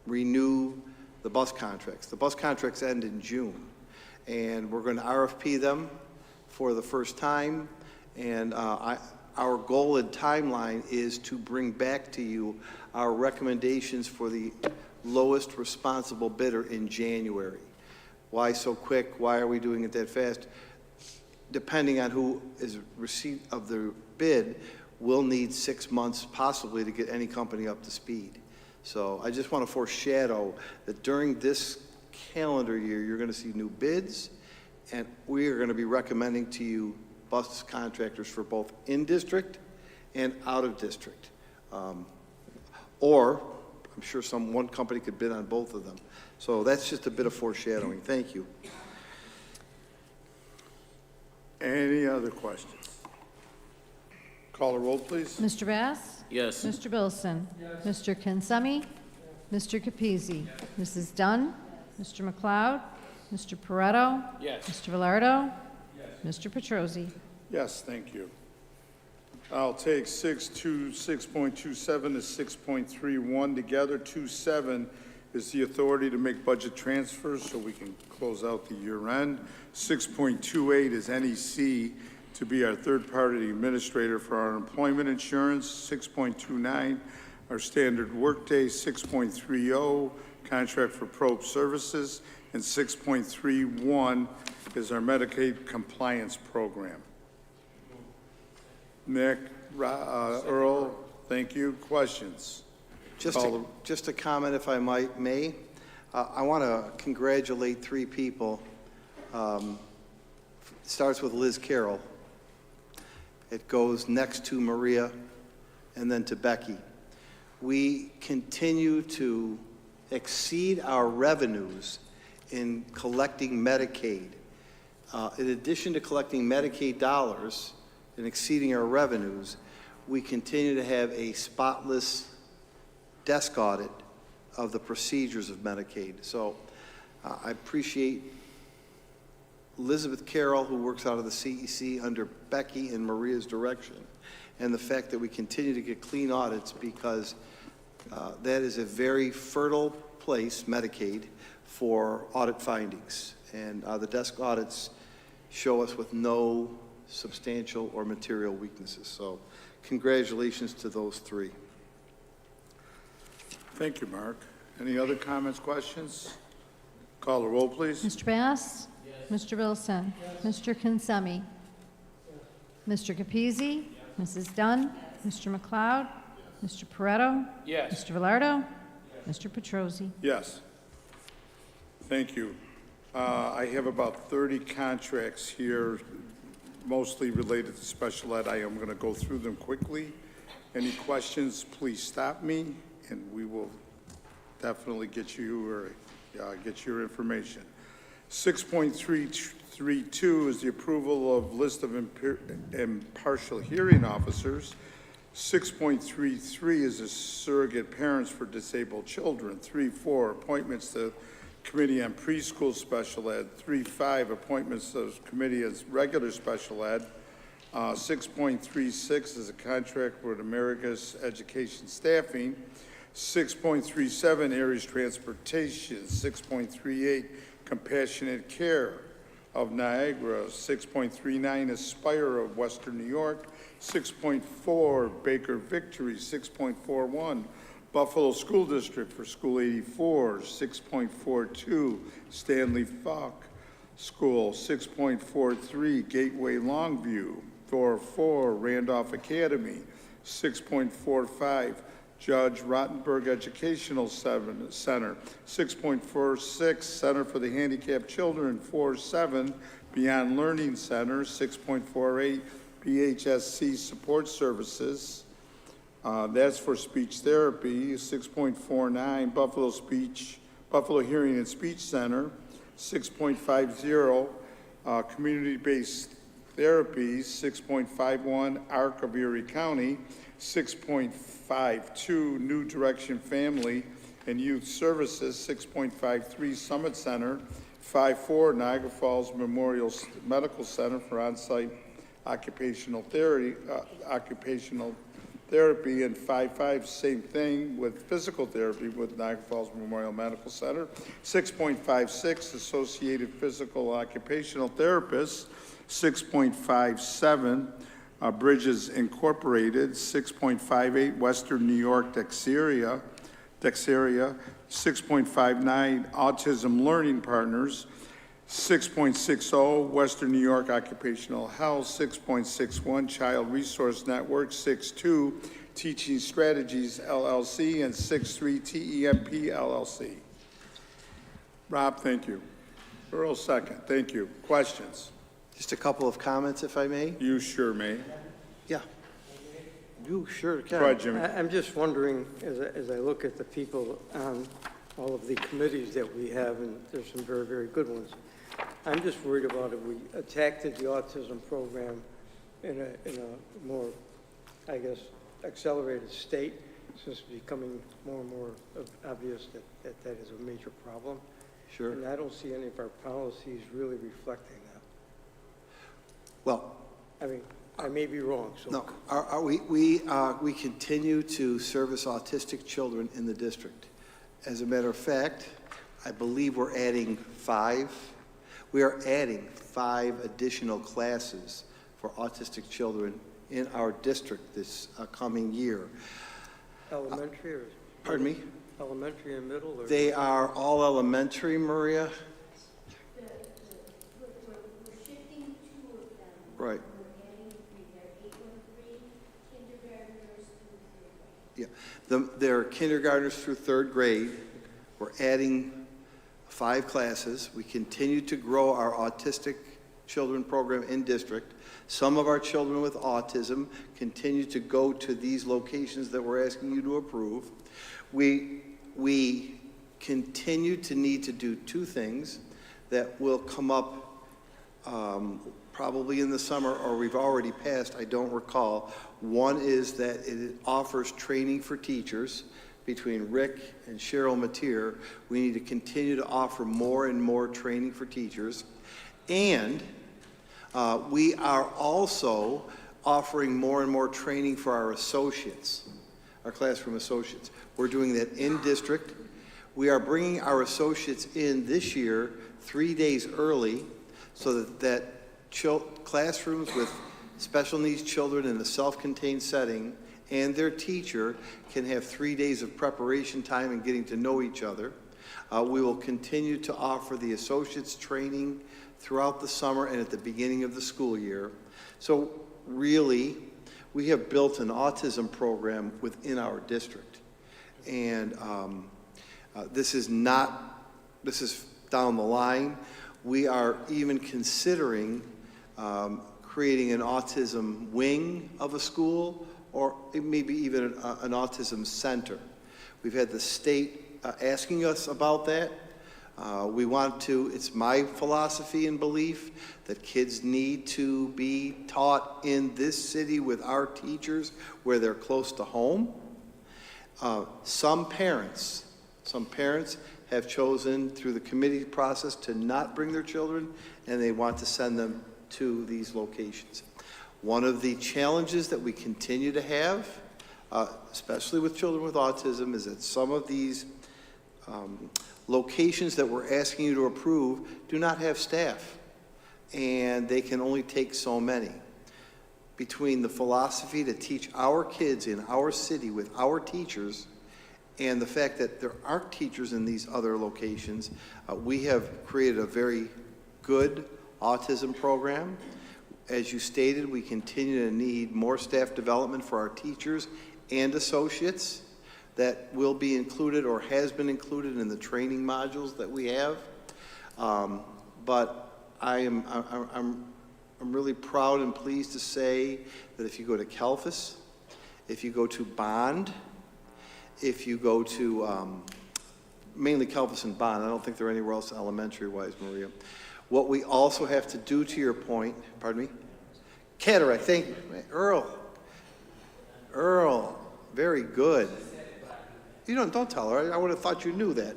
C: renew the bus contracts. The bus contracts end in June, and we're going to RFP them for the first time, and our goal and timeline is to bring back to you our recommendations for the lowest responsible bidder in January. Why so quick? Why are we doing it that fast? Depending on who is receipt of the bid, we'll need 6 months possibly to get any company up to speed. So I just want to foreshadow that during this calendar year, you're going to see new bids, and we are going to be recommending to you bus contractors for both in-district and out-of-district. Or I'm sure one company could bid on both of them. So that's just a bit of foreshadowing. Thank you.
E: Any other questions? Call the roll, please.
A: Mr. Bass?
F: Yes.
A: Mr. Bilson? Mr. Kinsemi? Mr. Capizzi? Mrs. Dunn? Mr. McLeod? Mr. Pareto?
F: Yes.
A: Mr. Velardo? Mr. Petrosi?
E: Yes, thank you. I'll take 6.27 to 6.31 together. 2.7 is the authority to make budget transfers so we can close out the year end. 6.28 is NEC to be our third-party administrator for our employment insurance. 6.29, our standard workday. 6.30, contract for probe services. And 6.31 is our Medicaid compliance program. Nick, Earl, thank you. Questions?
C: Just a comment, if I may. I want to congratulate three people. It starts with Liz Carroll. It goes next to Maria, and then to Becky. We continue to exceed our revenues in collecting Medicaid. In addition to collecting Medicaid dollars and exceeding our revenues, we continue to have a spotless desk audit of the procedures of Medicaid. So I appreciate Elizabeth Carroll, who works out of the CEC under Becky and Maria's direction, and the fact that we continue to get clean audits, because that is a very fertile place, Medicaid, for audit findings. And the desk audits show us with no substantial or material weaknesses. So congratulations to those three.
E: Thank you, Mark. Any other comments, questions? Call the roll, please.
A: Mr. Bass? Mr. Bilson? Mr. Kinsemi? Mr. Capizzi? Mrs. Dunn? Mr. McLeod? Mr. Pareto?
F: Yes.
A: Mr. Velardo? Mr. Petrosi?
E: Yes. Thank you. I have about 30 contracts here, mostly related to special ed. I am going to go through them quickly. Any questions, please stop me, and we will definitely get you get your information. 6.332 is the approval of list of impartial hearing officers. 6.33 is the surrogate parents for disabled children. 3.4, appointments to Committee on Preschool Special Ed. 3.5, appointments to Committee as regular special ed. 6.36 is a contract with America's Education Staffing. 6.37, Aries Transportation. 6.38, Compassionate Care of Niagara. 6.39, Aspire of Western New York. 6.4, Baker Victory. 6.41, Buffalo School District for School 84. 6.42, Stanley Falk School. 6.43, Gateway Longview. 4.4, Randolph Academy. 6.45, Judge Rottenberg Educational Center. 6.46, Center for the Handicapped Children. 4.7, Beyond Learning Center. 6.48, BHSC Support Services. That's for speech therapy. 6.49, Buffalo Hearing and Speech Center. 6.50, community-based therapies. 6.51, ARC of Erie County. 6.52, New Direction Family and Youth Services. 6.53, Summit Center. 5.4, Niagara Falls Memorial Medical Center for on-site occupational therapy, and 5.5, same thing with physical therapy with Niagara Falls Memorial Medical Center. 6.56, Associated Physical Occupational Therapists. 6.57, Bridges Incorporated. 6.58, Western New York Dexeria. 6.59, Autism Learning Partners. 6.60, Western New York Occupational Health. 6.61, Child Resource Network. 6.2, Teaching Strategies LLC, and 6.3, TEMP LLC. Rob, thank you. Earl, second. Thank you. Questions?
C: Just a couple of comments, if I may.
E: You sure may.
C: Yeah. You sure can.
J: Go ahead, Jimmy.
I: I'm just wondering, as I look at the people on all of the committees that we have, and there's some very, very good ones, I'm just worried about if we attacked the autism program in a more, I guess, accelerated state, since it's becoming more and more obvious that is a major problem.
C: Sure.
I: And I don't see any of our policies really reflecting that.
C: Well,
I: I mean, I may be wrong, so.
C: no, we continue to service autistic children in the district. As a matter of fact, I believe we're adding 5. We are adding 5 additional classes for autistic children in our district this coming year.
I: Elementary or?
C: Pardon me?
I: Elementary and middle or?
C: They are all elementary, Maria?
G: We're shifting 2 of them.
C: Right.
G: We're adding 3. They're 813 kindergartners through 3rd grade.
C: Yeah, they're kindergartners through 3rd grade. We're adding 5 classes. We continue to grow our autistic children program in district. Some of our children with autism continue to go to these locations that we're asking you to approve. We continue to need to do 2 things that will come up probably in the summer, or we've already passed, I don't recall. One is that it offers training for teachers. Between Rick and Cheryl Mateer, we need to continue to offer more and more training for teachers. And we are also offering more and more training for our associates, our classroom associates. We're doing that in district. We are bringing our associates in this year 3 days early so that classrooms with special needs children in a self-contained setting and their teacher can have 3 days of preparation time and getting to know each other. We will continue to offer the associates training throughout the summer and at the beginning of the school year. So really, we have built an autism program within our district. And this is down the line. We are even considering creating an autism wing of a school, or maybe even an autism center. We've had the state asking us about that. We want to, it's my philosophy and belief that kids need to be taught in this city with our teachers where they're close to home. Some parents have chosen through the committee process to not bring their children, and they want to send them to these locations. One of the challenges that we continue to have, especially with children with autism, is that some of these locations that we're asking you to approve do not have staff, and they can only take so many. Between the philosophy to teach our kids in our city with our teachers and the fact that there aren't teachers in these other locations, we have created a very good autism program. As you stated, we continue to need more staff development for our teachers and associates. That will be included or has been included in the training modules that we have. But I'm really proud and pleased to say that if you go to Kelfus, if you go to Bond, if you go to mainly Kelfus and Bond, I don't think they're anywhere else elementary-wise, Maria. What we also have to do, to your point, pardon me? Cataract, thank you. Earl, very good. You don't tell her. I would have thought you knew that.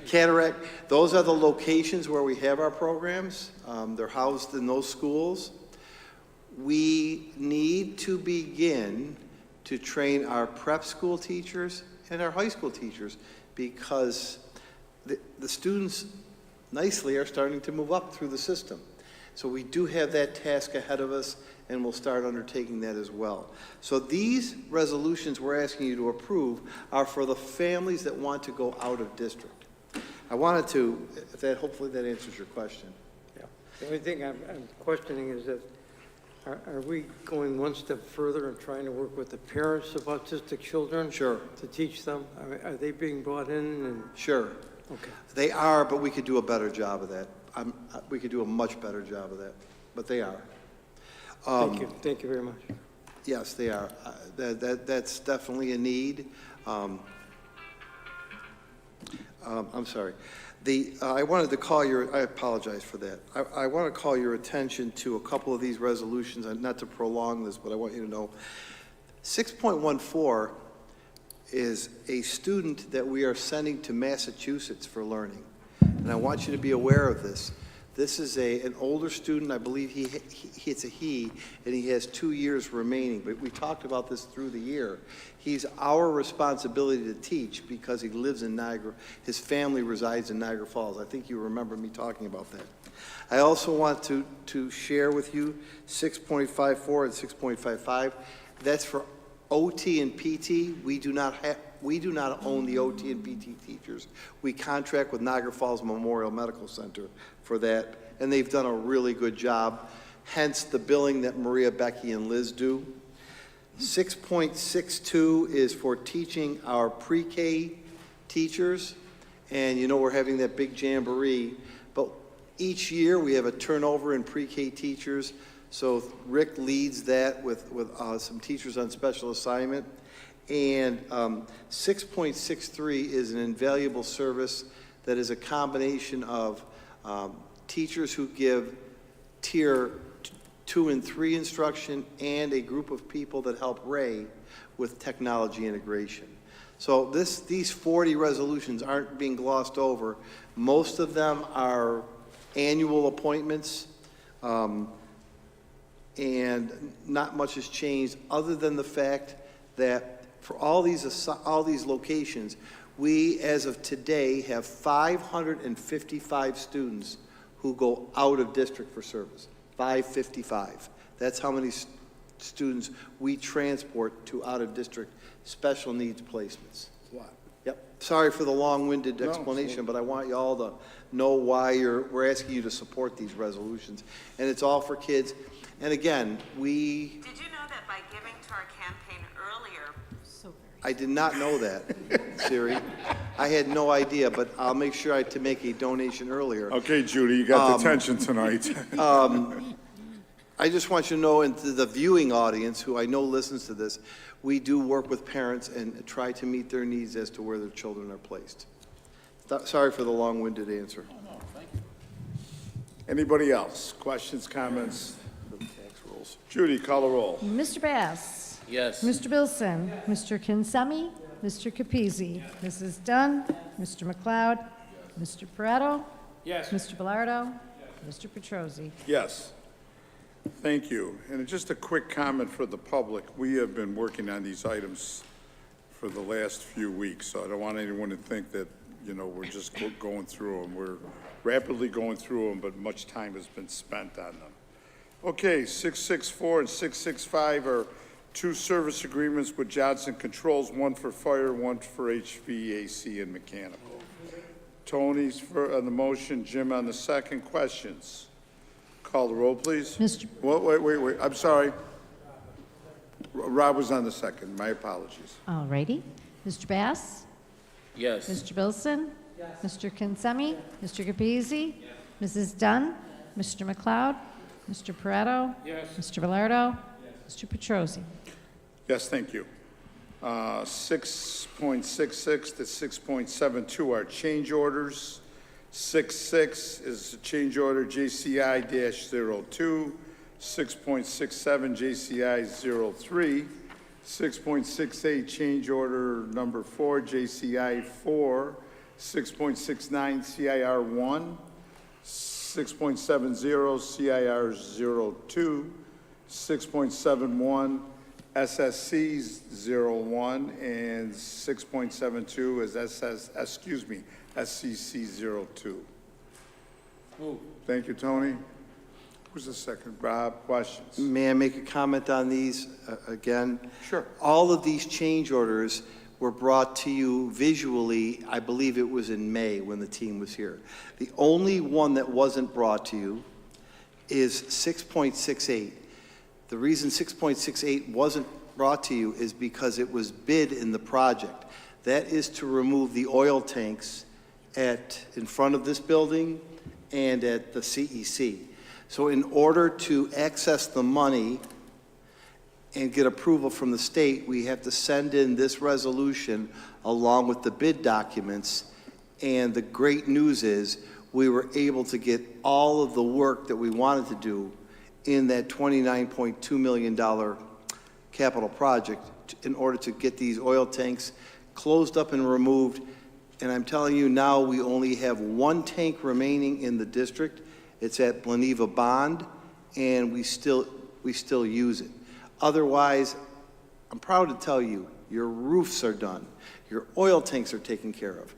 C: Cataract, those are the locations where we have our programs. They're housed in those schools. We need to begin to train our prep school teachers and our high school teachers because the students nicely are starting to move up through the system. So we do have that task ahead of us, and we'll start undertaking that as well. So these resolutions we're asking you to approve are for the families that want to go out of district. I wanted to, hopefully that answers your question.
I: Yeah. The only thing I'm questioning is that are we going one step further and trying to work with the parents of autistic children?
C: Sure.
I: To teach them? Are they being brought in? And
C: Sure.
I: okay.
C: They are, but we could do a better job of that. We could do a much better job of that, but they are.
I: Thank you. Thank you very much.
C: Yes, they are. That's definitely a need. I'm sorry. I wanted to call I apologize for that. I want to call your attention to a couple of these resolutions, and not to prolong this, but I want you to know. 6.14 is a student that we are sending to Massachusetts for learning. And I want you to be aware of this. This is an older student. I believe it's a he, and he has 2 years remaining. But we talked about this through the year. He's our responsibility to teach because he lives in Niagara. His family resides in Niagara Falls. I think you remember me talking about that. I also want to share with you 6.54 and 6.55. That's for OT and PT. We do not own the OT and PT teachers. We contract with Niagara Falls Memorial Medical Center for that, and they've done a really good job, hence the billing that Maria, Becky, and Liz do. 6.62 is for teaching our pre-K teachers, and you know we're having that big jamboree, but each year we have a turnover in pre-K teachers, so Rick leads that with some teachers on special assignment. And 6.63 is an invaluable service that is a combination of teachers who give tier 2 and 3 instruction and a group of people that help Ray with technology integration. So these 40 resolutions aren't being glossed over. Most of them are annual appointments, and not much has changed other than the fact that for all these locations, we, as of today, have 555 students who go out of district for service. 555. That's how many students we transport to out of district special needs placements.
E: What?
C: Yep. Sorry for the long-winded explanation, but I want you all to know why we're asking you to support these resolutions. And it's all for kids. And again,
J: Did you know that by giving to our campaign earlier?
C: I did not know that, Siri. I had no idea, but I'll make sure to make a donation earlier.
E: Okay, Judy, you got the attention tonight.
C: I just want you to know, and to the viewing audience, who I know listens to this, we do work with parents and try to meet their needs as to where their children are placed. Sorry for the long-winded answer.
E: Anybody else? Questions, comments? Judy, call the roll.
A: Mr. Bass.
F: Yes.
A: Mr. Bilson. Mr. Kinsemi. Mr. Capizzi. Mrs. Dunn. Mr. McLeod. Mr. Pareto.
F: Yes.
A: Mr. Bellardo. Mr. Petrosi.
E: Yes. Thank you. And just a quick comment for the public. We have been working on these items for the last few weeks, so I don't want anyone to think that, you know, we're just going through them. We're rapidly going through them, but much time has been spent on them. Okay, 664 and 665 are two service agreements with Johnson Controls, one for fire, one for HVAC and mechanical. Tony's on the motion, Jim on the second. Questions? Call the roll, please.
A: Mr.
E: Wait. I'm sorry. Rob was on the second. My apologies.
A: All righty. Mr. Bass?
F: Yes.
A: Mr. Bilson? Mr. Kinsemi? Mr. Capizzi? Mrs. Dunn? Mr. McLeod? Mr. Pareto?
F: Yes.
A: Mr. Bellardo? Mr. Petrosi.
E: Yes, thank you. 6.66 to 6.72 are change orders. 6.6 is a change order JCI-02, 6.67 JCI-03, 6.68 change order number 4 JCI-4, 6.69 CIR-1, 6.70 CIR-02, 6.71 SSC-01, and 6.72 is SCC-02.
F: Move.
E: Thank you, Tony. Who's the second? Rob, questions?
C: May I make a comment on these again?
E: Sure.
C: All of these change orders were brought to you visually, I believe it was in May when the team was here. The only one that wasn't brought to you is 6.68. The reason 6.68 wasn't brought to you is because it was bid in the project. That is to remove the oil tanks in front of this building and at the CEC. So in order to access the money, and get approval from the state, we have to send in this resolution along with the bid documents. And the great news is we were able to get all of the work that we wanted to do in that $29.2 million capital project in order to get these oil tanks closed up and removed. And I'm telling you now, we only have one tank remaining in the district. It's at Bleneva Bond, and we still use it. Otherwise, I'm proud to tell you, your roofs are done. Your oil tanks are taken care of.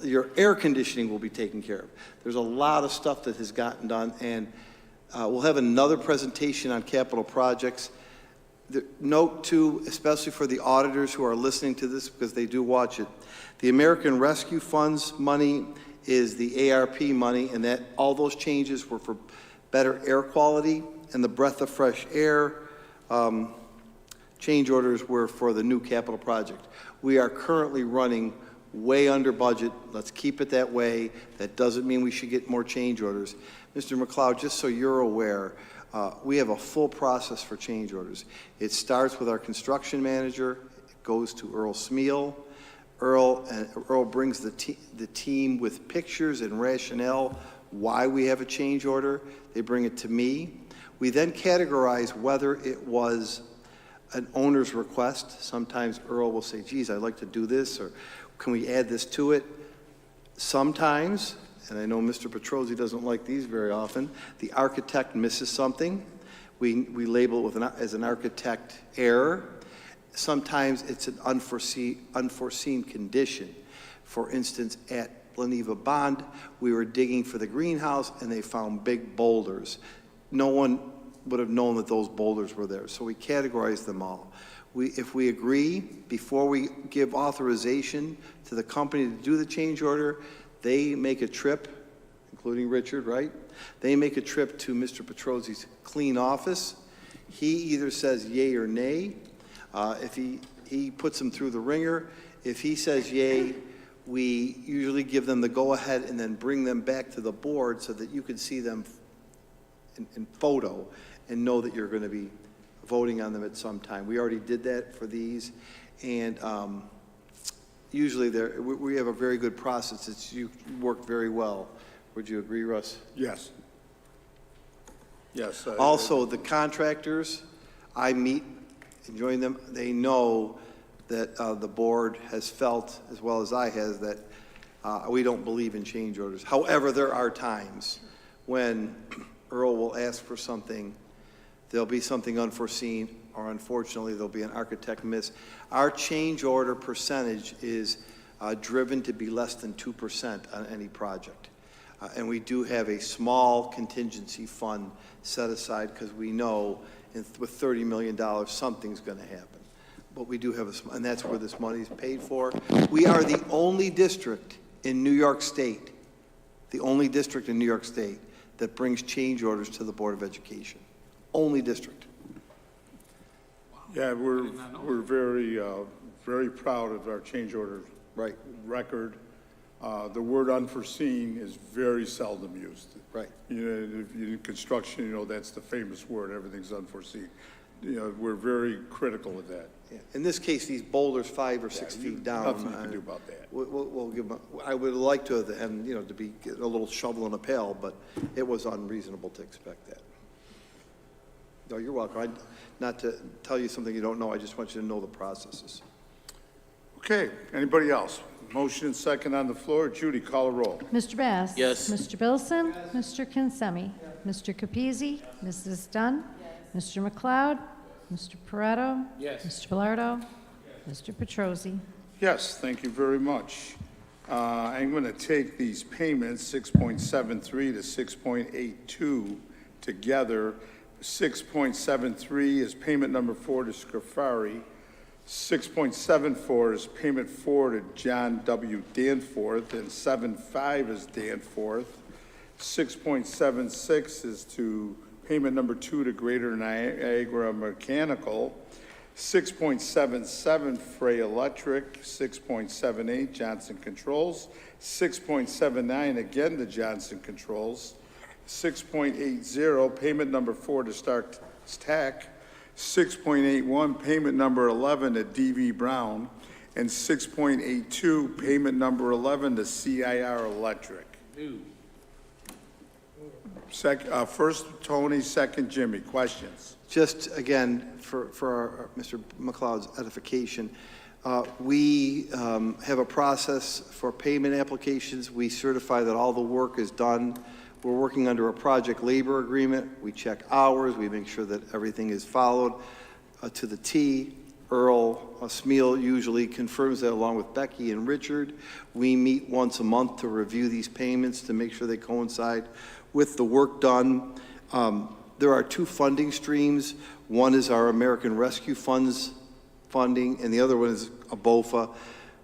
C: Your air conditioning will be taken care of. There's a lot of stuff that has gotten done, and we'll have another presentation on capital projects. Note too, especially for the auditors who are listening to this, because they do watch it, the American Rescue Fund's money is the ARP money, and that all those changes were for better air quality, and the breath of fresh air change orders were for the new capital project. We are currently running way under budget. Let's keep it that way. That doesn't mean we should get more change orders. Mr. McLeod, just so you're aware, we have a full process for change orders. It starts with our construction manager, it goes to Earl Smeal. Earl brings the team with pictures and rationale why we have a change order. They bring it to me. We then categorize whether it was an owner's request. Sometimes Earl will say, geez, I'd like to do this, or can we add this to it? Sometimes, and I know Mr. Petrozzi doesn't like these very often, the architect misses something. We label it as an architect error. Sometimes it's an unforeseen condition. For instance, at Bleneva Bond, we were digging for the greenhouse and they found big boulders. No one would have known that those boulders were there, so we categorized them all. If we agree, before we give authorization to the company to do the change order, they make a trip, including Richard, right? They make a trip to Mr. Petrozzi's clean office. He either says yay or nay. If he puts them through the ringer. If he says yay, we usually give them the go-ahead and then bring them back to the board so that you can see them in photo and know that you're going to be voting on them at some time. We already did that for these, and usually we have a very good process. You worked very well. Would you agree, Russ?
E: Yes. Yes.
C: Also, the contractors, I meet and join them. They know that the board has felt, as well as I has, that we don't believe in change orders. However, there are times when Earl will ask for something, there'll be something unforeseen, or unfortunately, there'll be an architect miss. Our change order percentage is driven to be less than 2% on any project. And we do have a small contingency fund set aside because we know with $30 million, something's going to happen. But we do have and that's where this money is paid for. We are the only district in New York State, that brings change orders to the Board of Education. Only district.
E: Yeah, we're very proud of our change order record. The word unforeseen is very seldom used.
C: Right.
E: You know, if in construction, you know, that's the famous word, everything's unforeseen. You know, we're very critical of that.
C: Yeah. In this case, these boulders 5 or 6 feet down.
E: Nothing you can do about that.
C: We'll give them, I would like to have, and you know, to be a little shovel and a pail, but it was unreasonable to expect that. No, you're welcome. Not to tell you something you don't know, I just want you to know the processes.
E: Okay, anybody else? Motion and second on the floor. Judy, call a roll.
A: Mr. Bass?
F: Yes.
A: Mr. Bilson? Mr. Kinsemi? Mr. Capizzi? Mrs. Dunn? Mr. McLeod? Mr. Pareto?
F: Yes.
A: Mr. Bellardo? Mr. Petrozzi?
E: Yes, thank you very much. I'm going to take these payments, 6.73 to 6.82 together. 6.73 is payment number 4 to Scafari. 6.74 is payment 4 to John W. Danforth, and 7.5 is Danforth. 6.76 is to payment number 2 to Greater Niagara Mechanical. 6.77 Frey Electric. 6.78 Johnson Controls. 6.79 again to Johnson Controls. 6.80 payment number 4 to Stark Tech. 6.81, payment number 11 to DV Brown, and 6.82, payment number 11 to CIR Electric. First Tony, second Jimmy. Questions?
C: Just again, for Mr. McLeod's edification, we have a process for payment applications. We certify that all the work is done. We're working under a project labor agreement. We check hours. We make sure that everything is followed to the T. Earl Smeal usually confirms that along with Becky and Richard. We meet once a month to review these payments to make sure they coincide with the work done. There are two funding streams. One is our American Rescue Funds funding, and the other one is a BOFA,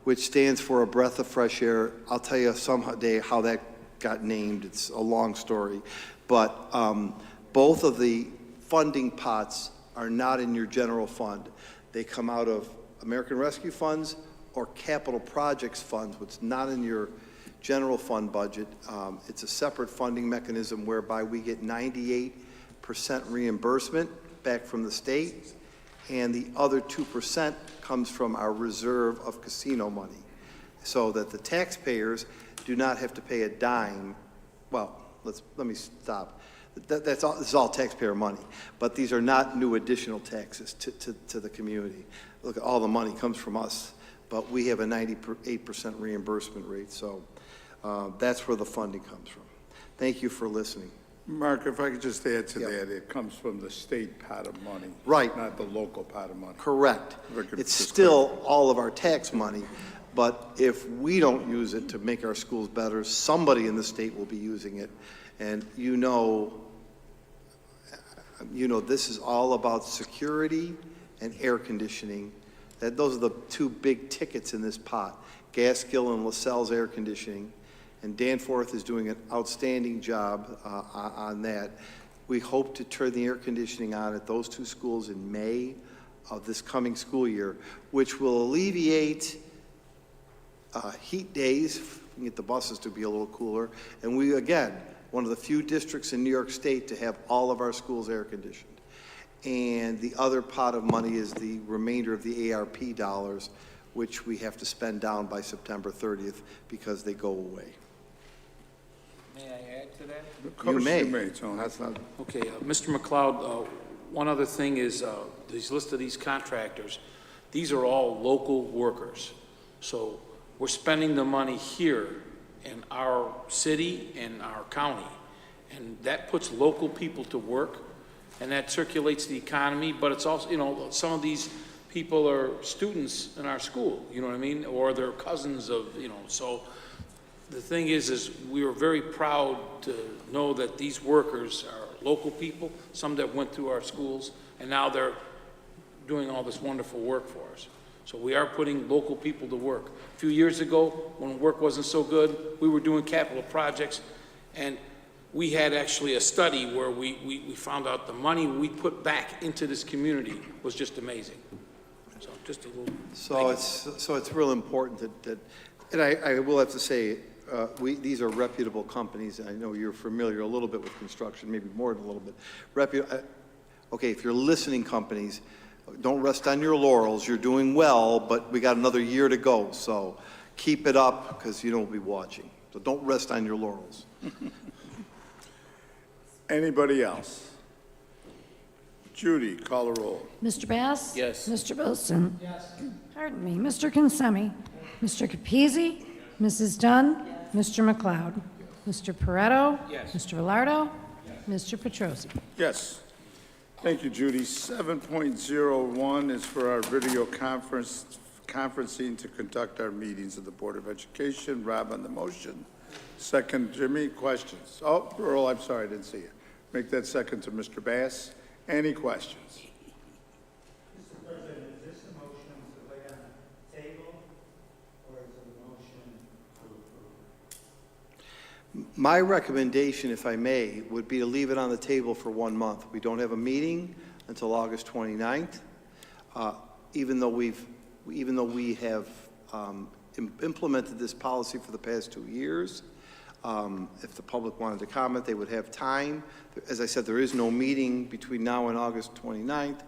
C: which stands for A Breath of Fresh Air. I'll tell you someday how that got named. It's a long story. But both of the funding pots are not in your general fund. They come out of American Rescue Funds or Capital Projects Funds, which is not in your general fund budget. It's a separate funding mechanism whereby we get 98% reimbursement back from the state, and the other 2% comes from our reserve of casino money, so that the taxpayers do not have to pay a dime. Well, let me stop. This is all taxpayer money, but these are not new additional taxes to the community. Look, all the money comes from us, but we have a 98% reimbursement rate, so that's where the funding comes from. Thank you for listening.
E: Mark, if I could just add to
C: Yep.
E: that, it comes from the state pot of money.
C: Right.
E: Not the local pot of money.
C: Correct.
E: If I could
C: It's
E: just
C: still all of our tax money, but if we don't use it to make our schools better, somebody in the state will be using it. And you know, this is all about security and air conditioning. Those are the two big tickets in this pot. Gaskill and LaSalle's air conditioning. And Danforth is doing an outstanding job on that. We hope to turn the air conditioning on at those two schools in May of this coming school year, which will alleviate heat days. We can get the buses to be a little cooler. And we, again, one of the few districts in New York State to have all of our schools air conditioned. And the other pot of money is the remainder of the ARP dollars, which we have to spend down by September 30th because they go away.
F: May I add to that?
E: Of course
C: may.
E: You may, Tony.
C: That's not,
F: Okay, Mr. McLeod, one other thing is, these list of these contractors, these are all local workers. So we're spending the money here in our city and our county, and that puts local people to work, and that circulates the economy, but it's also, some of these people are students in our school, you know what I mean? Or they're cousins of, so the thing is we are very proud to know that these workers are local people, some that went through our schools, and now they're doing all this wonderful work for us. So we are putting local people to work. A few years ago, when work wasn't so good, we were doing capital projects, and we had actually a study where we found out the money we put back into this community was just amazing. So just a little.
C: so it's real important that and I will have to say, these are reputable companies. I know you're familiar a little bit with construction, maybe more than a little bit. Okay, if you're listening companies, don't rest on your laurels. You're doing well, but we got another year to go. So keep it up because you don't be watching. So don't rest on your laurels.
E: Anybody else? Judy, call a roll.
A: Mr. Bass?
F: Yes.
A: Mr. Wilson? Yes. Pardon me. Mr. Consemi? Mr. Capizzi? Mrs. Dunn? Mr. McLeod? Mr. Pareto?
F: Yes.
A: Mr. Velardo? Mr. Petrosi?
E: Yes. Thank you, Judy. 7.01 is for our video conferencing to conduct our meetings of the Board of Education. Rob on the motion. Second, Jimmy. Questions? Oh, Earl, I'm sorry, I didn't see you. Make that second to Mr. Bass. Any questions?
D: Mr. President, is this a motion to lay on the table, or is it a motion to approve?
C: My recommendation, if I may, would be to leave it on the table for 1 month. We don't have a meeting until August 29th. Even though we have implemented this policy for the past 2 years, if the public wanted to comment, they would have time. As I said, there is no meeting between now and August 29th.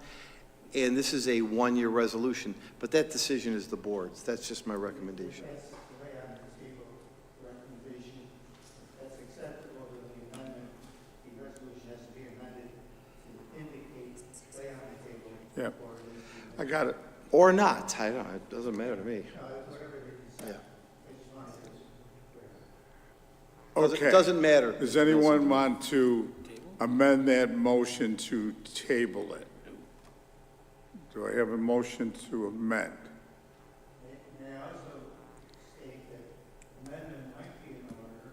C: and this is a one-year resolution, but that decision is the board's. That's just my recommendation.
D: That's the way on the table recommendation. That's acceptable to the amendment. The resolution has to be amended to indicate lay on the table.
E: Yeah.
D: Or it is the
E: I got it.
C: Or not, I don't know, it doesn't matter to me.
D: whatever you decide.
C: Yeah.
D: I just wanted to
C: Doesn't- Doesn't matter.
E: Does anyone want to amend that motion to table it? Do I have a motion to amend?
D: May I also state that amendment might be in order,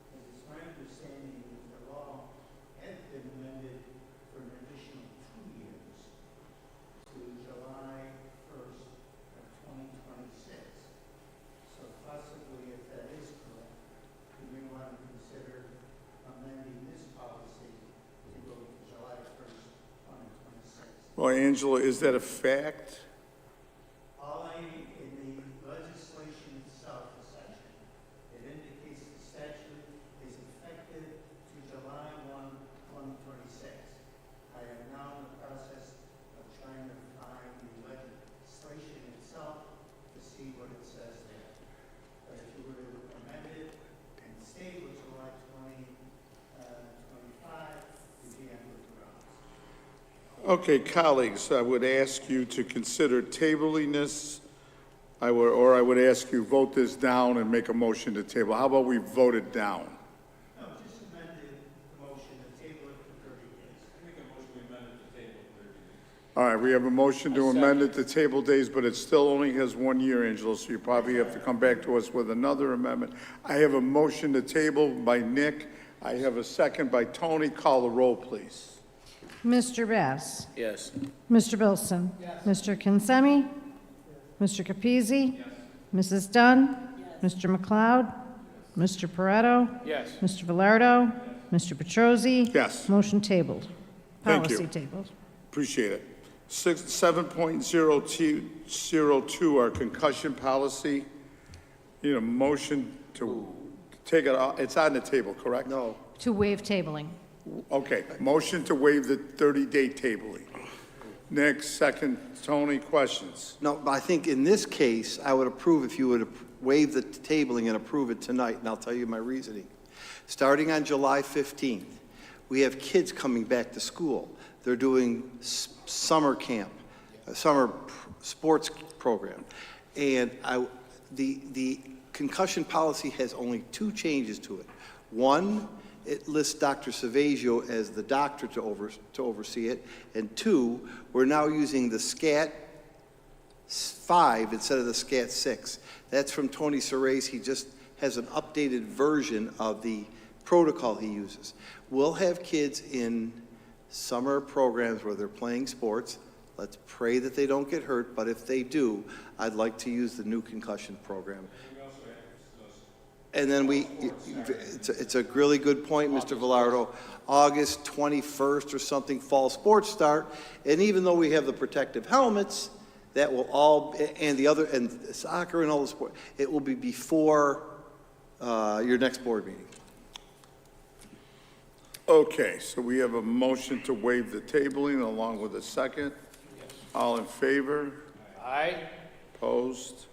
D: because it's my understanding that the law has been amended for an additional 2 years to July 1st of 2026. So possibly, if that is correct, you may want to consider amending this policy to go to July 1st, 2026.
E: Well, Angela, is that a fact?
D: All in the legislation itself, the section, it indicates the statute is effective to July 1, 2026. I am now in the process of trying to find the legislation itself to see what it says there. But if you were to amend it and stay with July 2025, you'd be on good grounds.
E: Okay, colleagues, I would ask you to consider tabling this. I would ask you vote this down and make a motion to table. How about we vote it down?
D: No, just amended the motion to table it for 30 days.
E: All right, we have a motion to amend it to table days, but it still only has 1 year, Angela, so you probably have to come back to us with another amendment. I have a motion to table by Nick. I have a second by Tony. Call the roll, please.
A: Mr. Bass?
F: Yes.
A: Mr. Bilson? Mr. Kinsemi? Mr. Capizzi? Mrs. Dunn? Mr. McLeod? Mr. Pareto?
F: Yes.
A: Mr. Velardo? Mr. Petrosi?
E: Yes.
A: Motion tabled.
E: Thank you.
A: Policy tabled.
E: Appreciate it. 7.02, our concussion policy. Need a motion to take it off. It's on the table, correct?
C: No.
A: To waive tabling.
E: Okay, motion to waive the 30-day tabling. Next, second, Tony, questions?
C: No, but I think in this case, I would approve if you would waive the tabling and approve it tonight, and I'll tell you my reasoning. Starting on July 15th, we have kids coming back to school. They're doing summer camp, a summer sports program. And the concussion policy has only 2 changes to it. One, it lists Dr. Savasio as the doctor to oversee it. And 2, we're now using the SCAT 5 instead of the SCAT 6. That's from Tony Ceres. He just has an updated version of the protocol he uses. We'll have kids in summer programs where they're playing sports. Let's pray that they don't get hurt, but if they do, I'd like to use the new concussion program. And then it's a really good point, Mr. Velardo. August 21st or something, fall sports start. And even though we have the protective helmets, that will all, and soccer and all the sport, it will be before your next board meeting.
E: Okay, so we have a motion to waive the tabling along with a second. All in favor?
F: Aye.
E: Opposed?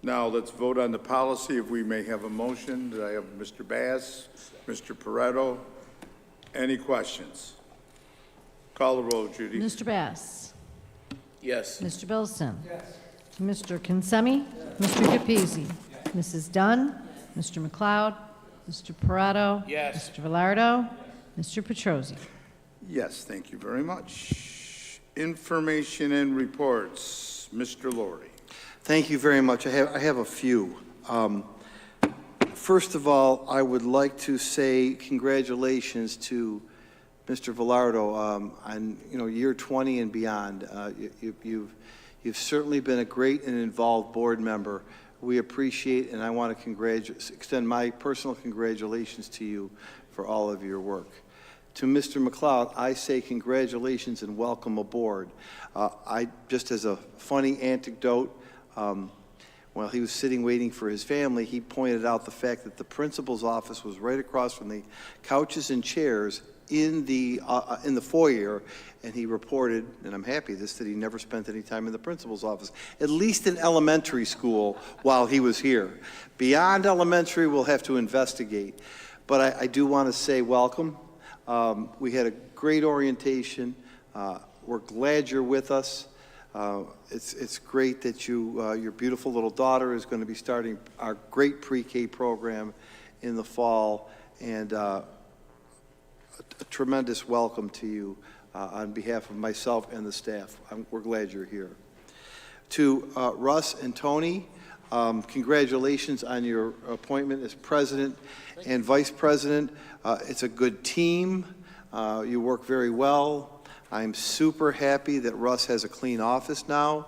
E: Now, let's vote on the policy, if we may have a motion. Do I have Mr. Bass, Mr. Pareto? Any questions? Call the roll, Judy.
A: Mr. Bass?
F: Yes.
A: Mr. Bilson? Mr. Kinsemi? Mr. Capizzi? Mrs. Dunn? Mr. McLeod? Mr. Pareto?
F: Yes.
A: Mr. Velardo? Mr. Petrosi?
E: Yes, thank you very much. Information and reports. Mr. Laurie.
C: Thank you very much. I have a few. First of all, I would like to say congratulations to Mr. Velardo on year 20 and beyond. You've certainly been a great and involved board member. We appreciate, and I want to extend my personal congratulations to you for all of your work. To Mr. McLeod, I say congratulations and welcome aboard. Just as a funny anecdote, while he was sitting waiting for his family, he pointed out the fact that the principal's office was right across from the couches and chairs in the foyer, and he reported, and I'm happy this, that he never spent any time in the principal's office, at least in elementary school while he was here. Beyond elementary, we'll have to investigate. But I do want to say welcome. We had a great orientation. We're glad you're with us. It's great that your beautiful little daughter is going to be starting our great pre-K program in the fall, and a tremendous welcome to you on behalf of myself and the staff. We're glad you're here. To Russ and Tony, congratulations on your appointment as president and vice president. It's a good team. You work very well. I'm super happy that Russ has a clean office now.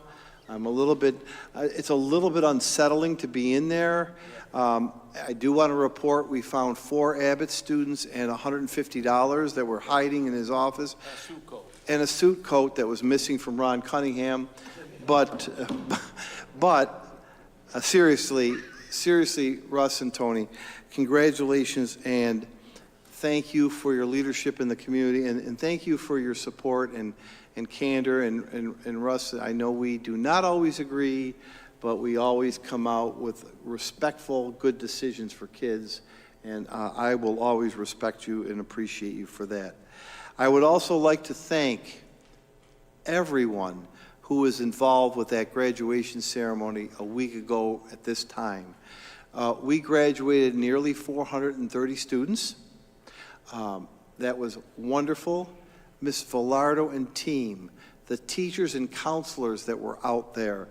C: I'm a little bit, it's a little bit unsettling to be in there. I do want to report we found 4 Abbott students and $150 that were hiding in his office. And a suit coat that was missing from Ron Cunningham. But seriously, Russ and Tony, congratulations, and thank you for your leadership in the community, and thank you for your support and candor. And Russ, I know we do not always agree, but we always come out with respectful, good decisions for kids, and I will always respect you and appreciate you for that. I would also like to thank everyone who was involved with that graduation ceremony a week ago at this time. We graduated nearly 430 students. That was wonderful. Ms. Villardo and team, the teachers and counselors that were out there,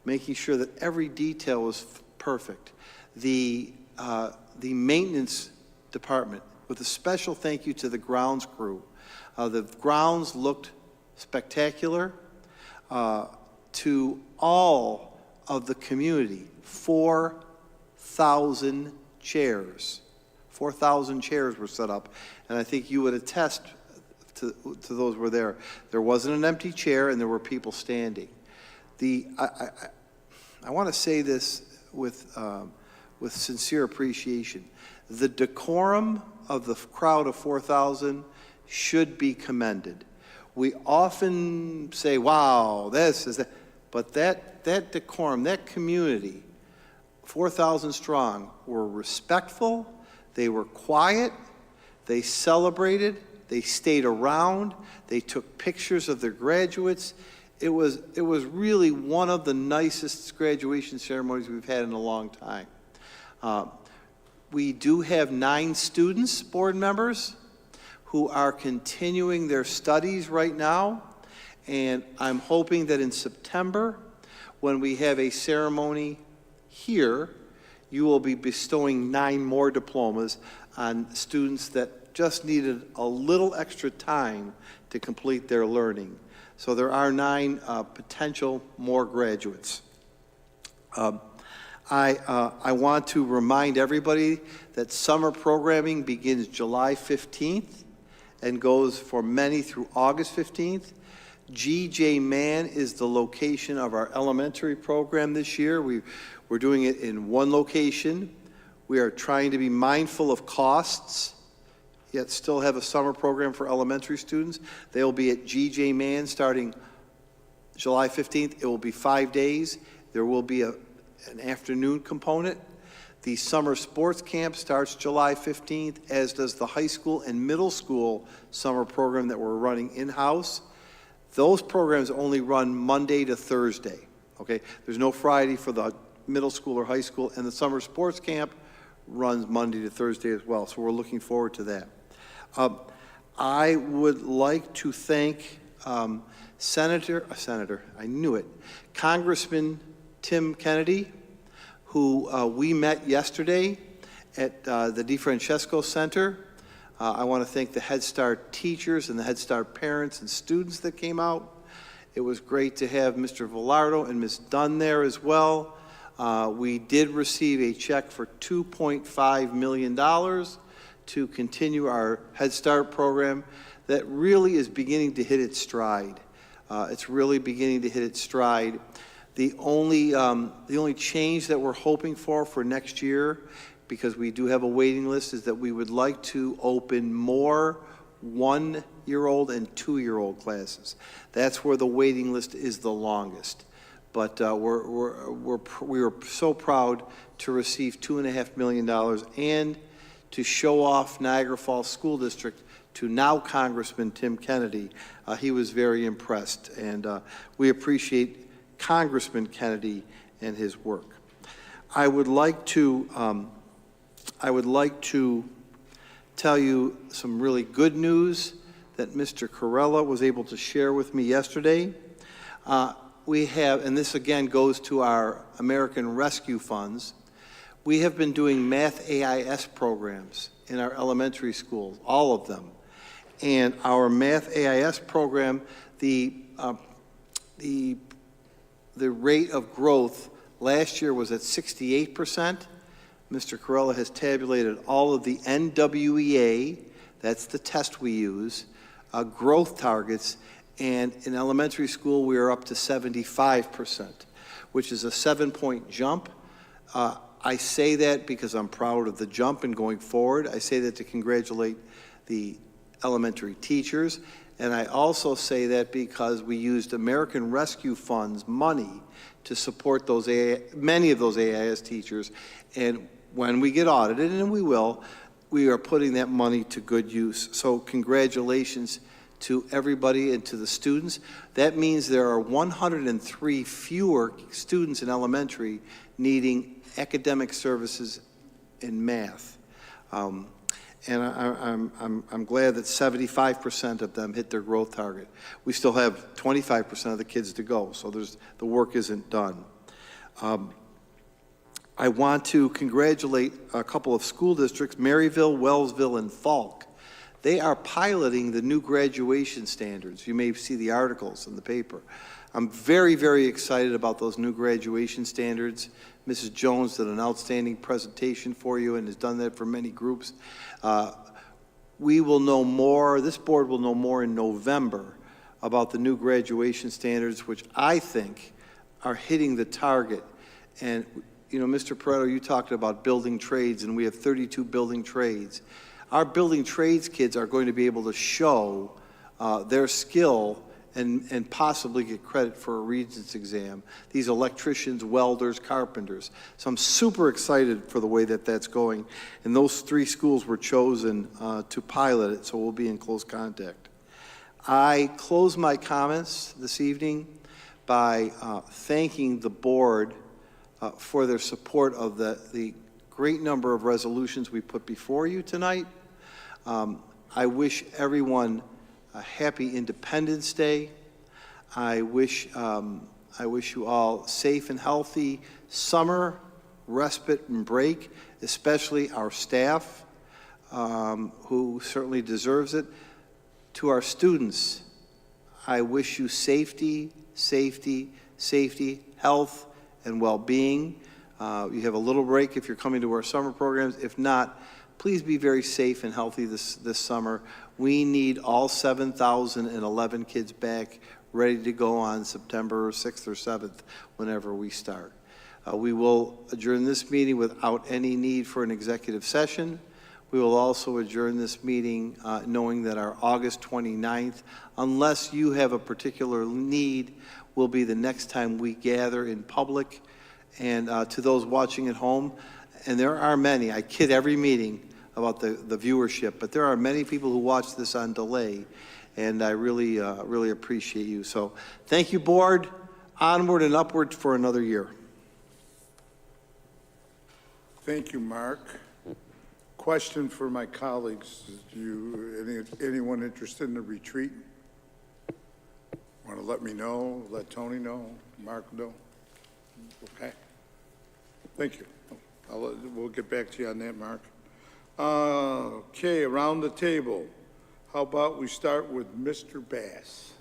C: making sure that every detail was perfect. The maintenance department, with a special thank you to the grounds crew. The grounds looked spectacular. To all of the community, 4,000 chairs. 4,000 chairs were set up, and I think you would attest to those who were there. There wasn't an empty chair, and there were people standing. I want to say this with sincere appreciation. The decorum of the crowd of 4,000 should be commended. We often say, wow, this is that, but that decorum, that community, 4,000 strong, were respectful, they were quiet, they celebrated, they stayed around, they took pictures of their graduates. It was really one of the nicest graduation ceremonies we've had in a long time. We do have 9 students, board members, who are continuing their studies right now, and I'm hoping that in September, when we have a ceremony here, you will be bestowing 9 more diplomas on students that just needed a little extra time to complete their learning. So there are 9 potential more graduates. I want to remind everybody that summer programming begins July 15th and goes for many through August 15th. G.J. Mann is the location of our elementary program this year. We're doing it in one location. We are trying to be mindful of costs, yet still have a summer program for elementary students. They will be at G.J. Mann starting July 15th. It will be 5 days. There will be an afternoon component. The summer sports camp starts July 15th, as does the high school and middle school summer program that we're running in-house. Those programs only run Monday to Thursday, okay? There's no Friday for the middle school or high school, and the summer sports camp runs Monday to Thursday as well, so we're looking forward to that. I would like to thank Congressman Tim Kennedy, who we met yesterday at the DeFrancesco Center. I want to thank the Head Start teachers and the Head Start parents and students that came out. It was great to have Mr. Villardo and Ms. Dunn there as well. We did receive a check for $2.5 million to continue our Head Start program that really is beginning to hit its stride. It's really beginning to hit its stride. The only change that we're hoping for next year, because we do have a waiting list, is that we would like to open more 1-year-old and 2-year-old classes. That's where the waiting list is the longest. But we were so proud to receive $2.5 million and to show off Niagara Falls School District to now Congressman Tim Kennedy. He was very impressed, and we appreciate Congressman Kennedy and his work. I would like to tell you some really good news that Mr. Corella was able to share with me yesterday. We have, and this again goes to our American Rescue Funds, we have been doing math AIS programs in our elementary schools, all of them. And our math AIS program, the rate of growth last year was at 68%. Mr. Corella has tabulated all of the NWEA, that's the test we use, growth targets, and in elementary school we are up to 75%, which is a 7-point jump. I say that because I'm proud of the jump and going forward. I say that to congratulate the elementary teachers, and I also say that because we used American Rescue Funds money to support those many of those AIS teachers, and when we get audited, and we will, we are putting that money to good use. So congratulations to everybody and to the students. That means there are 103 fewer students in elementary needing academic services in math. And I'm glad that 75% of them hit their growth target. We still have 25% of the kids to go, so the work isn't done. I want to congratulate a couple of school districts, Maryville, Wellsville, and Falk. They are piloting the new graduation standards. You may see the articles in the paper. I'm very, very excited about those new graduation standards. Mrs. Jones did an outstanding presentation for you and has done that for many groups. We will know more, this board will know more in November about the new graduation standards, which I think are hitting the target. And, you know, Mr. Pareto, you talked about building trades, and we have 32 building trades. Our building trades kids are going to be able to show their skill and possibly get credit for a Regents exam. These electricians, welders, carpenters. So I'm super excited for the way that that's going. And those 3 schools were chosen to pilot it, so we'll be in close contact. I close my comments this evening by thanking the board for their support of the great number of resolutions we put before you tonight. I wish everyone a happy Independence Day. I wish you all safe and healthy summer, respite and break, especially our staff, who certainly deserves it. To our students, I wish you safety, safety, safety, health, and well-being. You have a little break if you're coming to our summer programs. If not, please be very safe and healthy this summer. We need all 7,011 kids back ready to go on September 6th or 7th, whenever we start. We will adjourn this meeting without any need for an executive session. We will also adjourn this meeting knowing that our August 29th, unless you have a particular need, will be the next time we gather in public. And to those watching at home, and there are many, I kid every meeting about the viewership, but there are many people who watch this on delay, and I really, really appreciate you. So thank you, board. Onward and upward for another year.
E: Thank you, Mark. Question for my colleagues. Anyone interested in the retreat? Want to let me know, let Tony know, Mark know? Okay. Thank you. We'll get back to you on that, Mark. Okay, around the table. How about we start with Mr. Bass?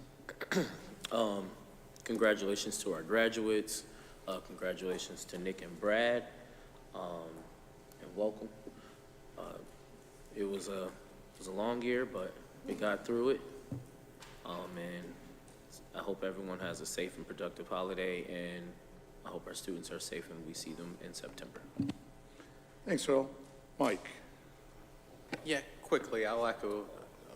K: Congratulations to our graduates. Congratulations to Nick and Brad, and welcome. It was a long year, but we got through it. And I hope everyone has a safe and productive holiday, and I hope our students are safe and we see them in September.
E: Thanks, Earl. Mike?
L: Yeah, quickly, I'll echo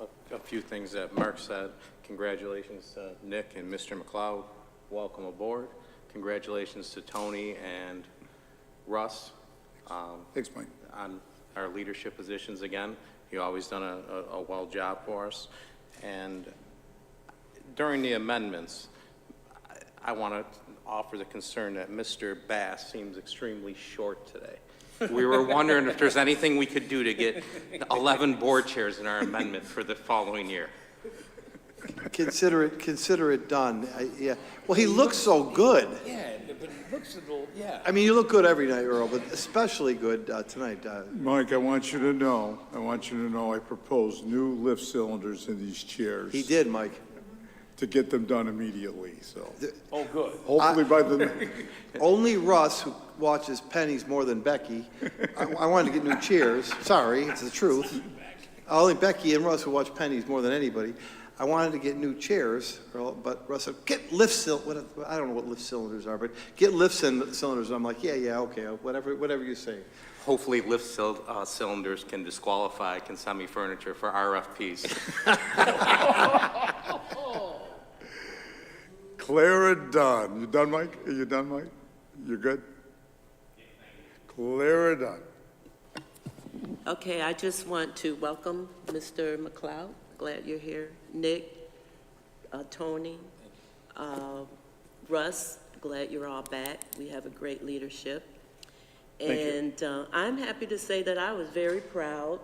L: a few things that Mark said. Congratulations to Nick and Mr. McLeod. Welcome aboard. Congratulations to Tony and Russ
E: Thanks, Mike.
L: on our leadership positions again. You always done a well job for us. And during the amendments, I want to offer the concern that Mr. Bass seems extremely short today. We were wondering if there's anything we could do to get 11 board chairs in our amendment for the following year.
C: Consider it done. Yeah. Well, he looks so good.
F: Yeah, but it looks a little, yeah.
C: I mean, you look good every night, Earl, but especially good tonight.
E: Mike, I want you to know, I propose new lift cylinders in these chairs.
C: He did, Mike.
E: To get them done immediately, so.
F: Oh, good.
E: Hopefully by the,
C: Only Russ, who watches pennies more than Becky, I wanted to get new chairs. Sorry, it's the truth. Only Becky and Russ, who watch pennies more than anybody. I wanted to get new chairs, Earl, but Russ said, get lift cylinders. I don't know what lift cylinders are, but get lift cylinders. And I'm like, yeah, okay, whatever you say.
L: Hopefully lift cylinders can disqualify Consemi Furniture for RFPs.
E: Clara Dunn. You done, Mike? Are you done, Mike? You're good? Clara Dunn.
B: Okay, I just want to welcome Mr. McLeod. Glad you're here. Nick, Tony, Russ, glad you're all back. We have a great leadership. And I'm happy to say that I was very proud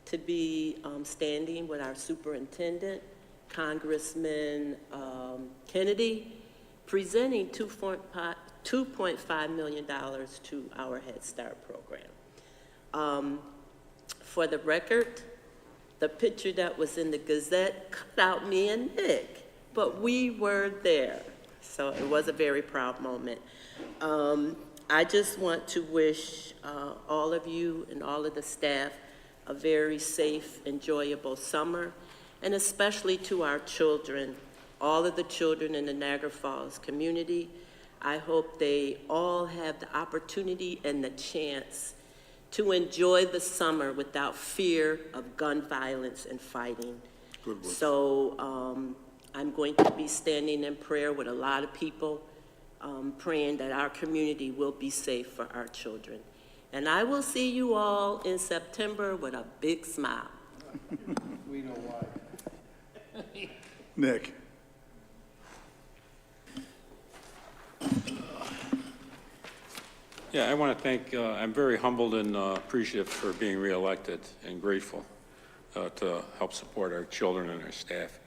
B: to be standing with our superintendent, Congressman Kennedy, presenting $2.5 million to our Head Start program. For the record, the picture that was in the Gazette cut out me and Nick, but we were there. So it was a very proud moment. I just want to wish all of you and all of the staff a very safe, enjoyable summer, and especially to our children, all of the children in the Niagara Falls community. I hope they all have the opportunity and the chance to enjoy the summer without fear of gun violence and fighting.
E: Good work.
B: So I'm going to be standing in prayer with a lot of people, praying that our community will be safe for our children. And I will see you all in September with a big smile.
C: We know why.
E: Nick.
M: Yeah, I want to thank, I'm very humbled and appreciative for being reelected and grateful to help support our children and our staff.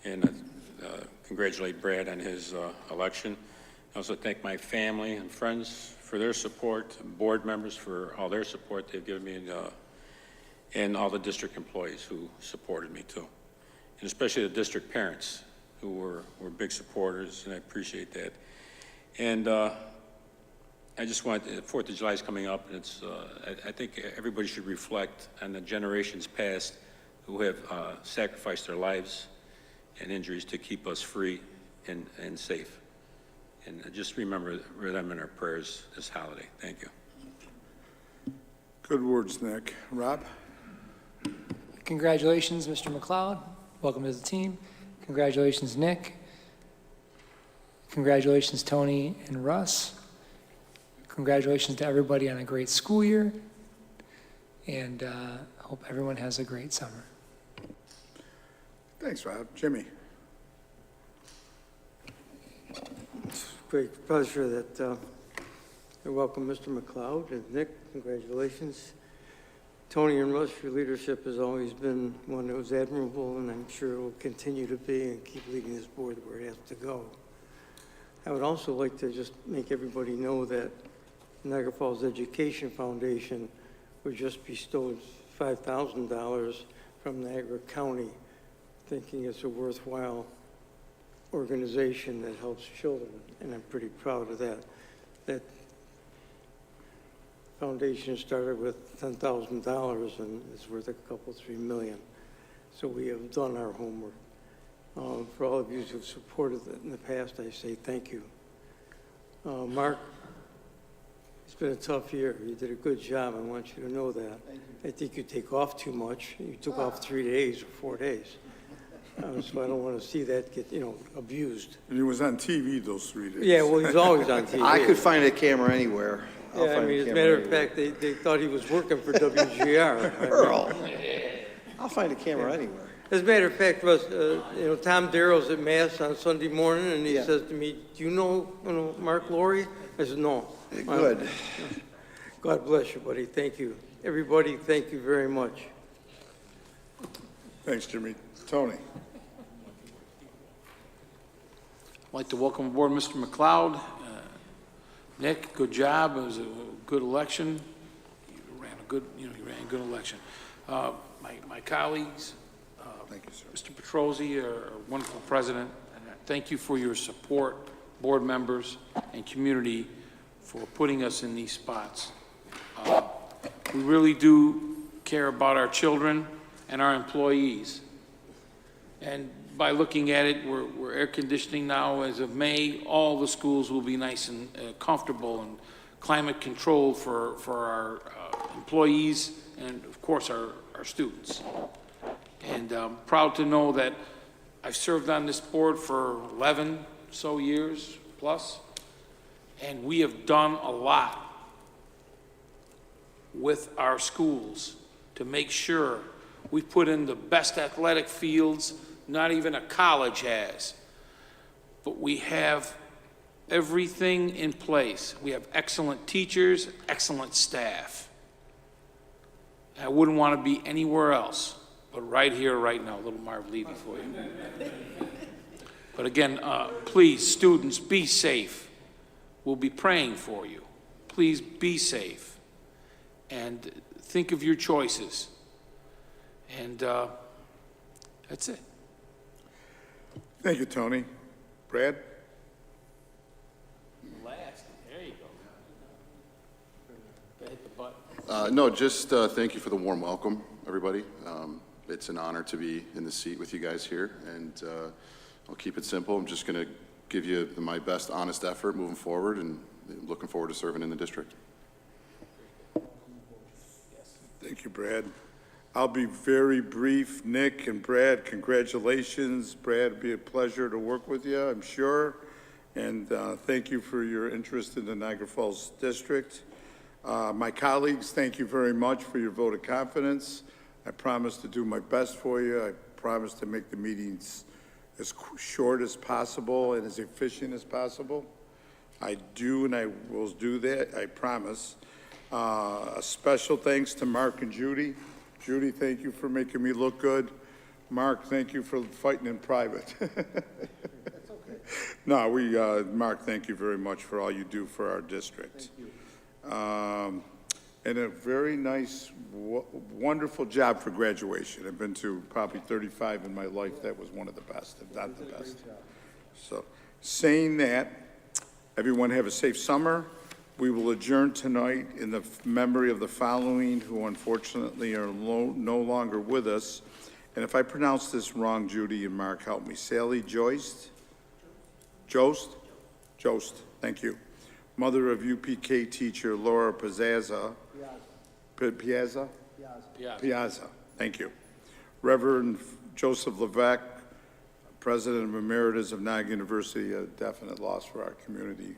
M: And congratulate Brad on his election. I also thank my family and friends for their support, board members for all their support they've given me, and all the district employees who supported me too. And especially the district parents who were big supporters, and I appreciate that. And I just want, 4th of July is coming up, and it's, I think everybody should reflect on the generations past who have sacrificed their lives and injuries to keep us free and safe. And just remember them in our prayers this holiday. Thank you.
E: Good words, Nick. Rob?
N: Congratulations, Mr. McLeod. Welcome to the team. Congratulations, Nick. Congratulations, Tony and Russ. Congratulations to everybody on a great school year. And hope everyone has a great summer.
E: Thanks, Rob. Jimmy?
I: It's a great pleasure that I welcome Mr. McLeod and Nick. Congratulations. Tony and Russ, your leadership has always been one that was admirable, and I'm sure it will continue to be, and keep leading this board where it has to go. I would also like to just make everybody know that Niagara Falls Education Foundation was just bestowed $5,000 from Niagara County, thinking it's a worthwhile organization that helps children, and I'm pretty proud of that. That foundation started with $10,000 and it's worth a couple, $3 million. So we have done our homework. For all of you who have supported it in the past, I say thank you. Mark, It's been a tough year. You did a good job. I want you to know that. I think you take off too much. You took off 3 days or 4 days. So I don't want to see that get, abused.
E: And he was on TV those 3 days.
I: Yeah, well, he's always on TV.
C: I could find a camera anywhere. I'll
I: Yeah, I
C: find
I: mean,
C: a
I: as a
C: camera
I: matter of
C: anywhere.
I: fact, they thought he was working for WGR.
C: Earl, I'll find a camera anywhere.
I: As a matter of fact, Russ, Tom Darrow's at Mass on Sunday morning, and he
C: Yeah.
I: says to me, "Do you know Mark Laurie?" I said, "No."
C: Good.
I: God bless you, buddy. Thank you. Everybody, thank you very much.
E: Thanks, Jimmy. Tony?
F: I'd like to welcome aboard Mr. McLeod. Nick, good job. It was a good election. You ran a good election. My colleagues,
E: Thank you, sir.
F: Mr. Petrosi, our wonderful president, and thank you for your support, board members and community, for putting us in these spots. We really do care about our children and our employees. And by looking at it, we're air conditioning now. As of May, all the schools will be nice and comfortable and climate controlled for our employees and, of course, our students. And I'm proud to know that I've served on this board for 11 so years plus, and we have done a lot with our schools to make sure we put in the best athletic fields not even a college has. But we have everything in place. We have excellent teachers, excellent staff. I wouldn't want to be anywhere else but right here, right now. A little Marv Levy for you. But again, please, students, be safe. We'll be praying for you. Please be safe. And think of your choices. And that's it.
E: Thank you, Tony. Brad?
F: Last, there you go. Hit the button.
O: No, just thank you for the warm welcome, everybody. It's an honor to be in the seat with you guys here, and I'll keep it simple. I'm just going to give you my best honest effort moving forward, and looking forward to serving in the district.
E: Thank you, Brad. I'll be very brief. Nick and Brad, congratulations. Brad, it'd be a pleasure to work with you, I'm sure. And thank you for your interest in the Niagara Falls District. My colleagues, thank you very much for your vote of confidence. I promise to do my best for you. I promise to make the meetings as short as possible and as efficient as possible. I do, and I will do that, I promise. A special thanks to Mark and Judy. Judy, thank you for making me look good. Mark, thank you for fighting in private. That's okay. No, Mark, thank you very much for all you do for our district. Thank you. And a very nice, wonderful job for graduation. I've been to probably 35 in my life. That was one of the best, if not the best. So, saying that, everyone have a safe summer. We will adjourn tonight in the memory of the following who unfortunately are no longer with us. And if I pronounce this wrong, Judy and Mark, help me. Sally Joist? Jost? Jost, thank you. Mother of UPK teacher Laura Piazza. Piazza? Piazza, thank you. Reverend Joseph Levesque, President Emeritus of Niagara University, a definite loss for our community,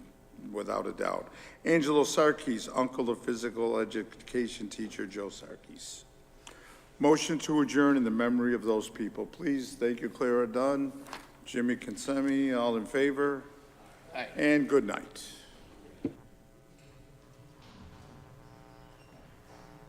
E: without a doubt. Angelo Sarkis, uncle of physical education teacher Joe Sarkis. Motion to adjourn in the memory of those people. Please, thank you, Clara Dunn, Jimmy Consemi, all in favor? Aye. And good night.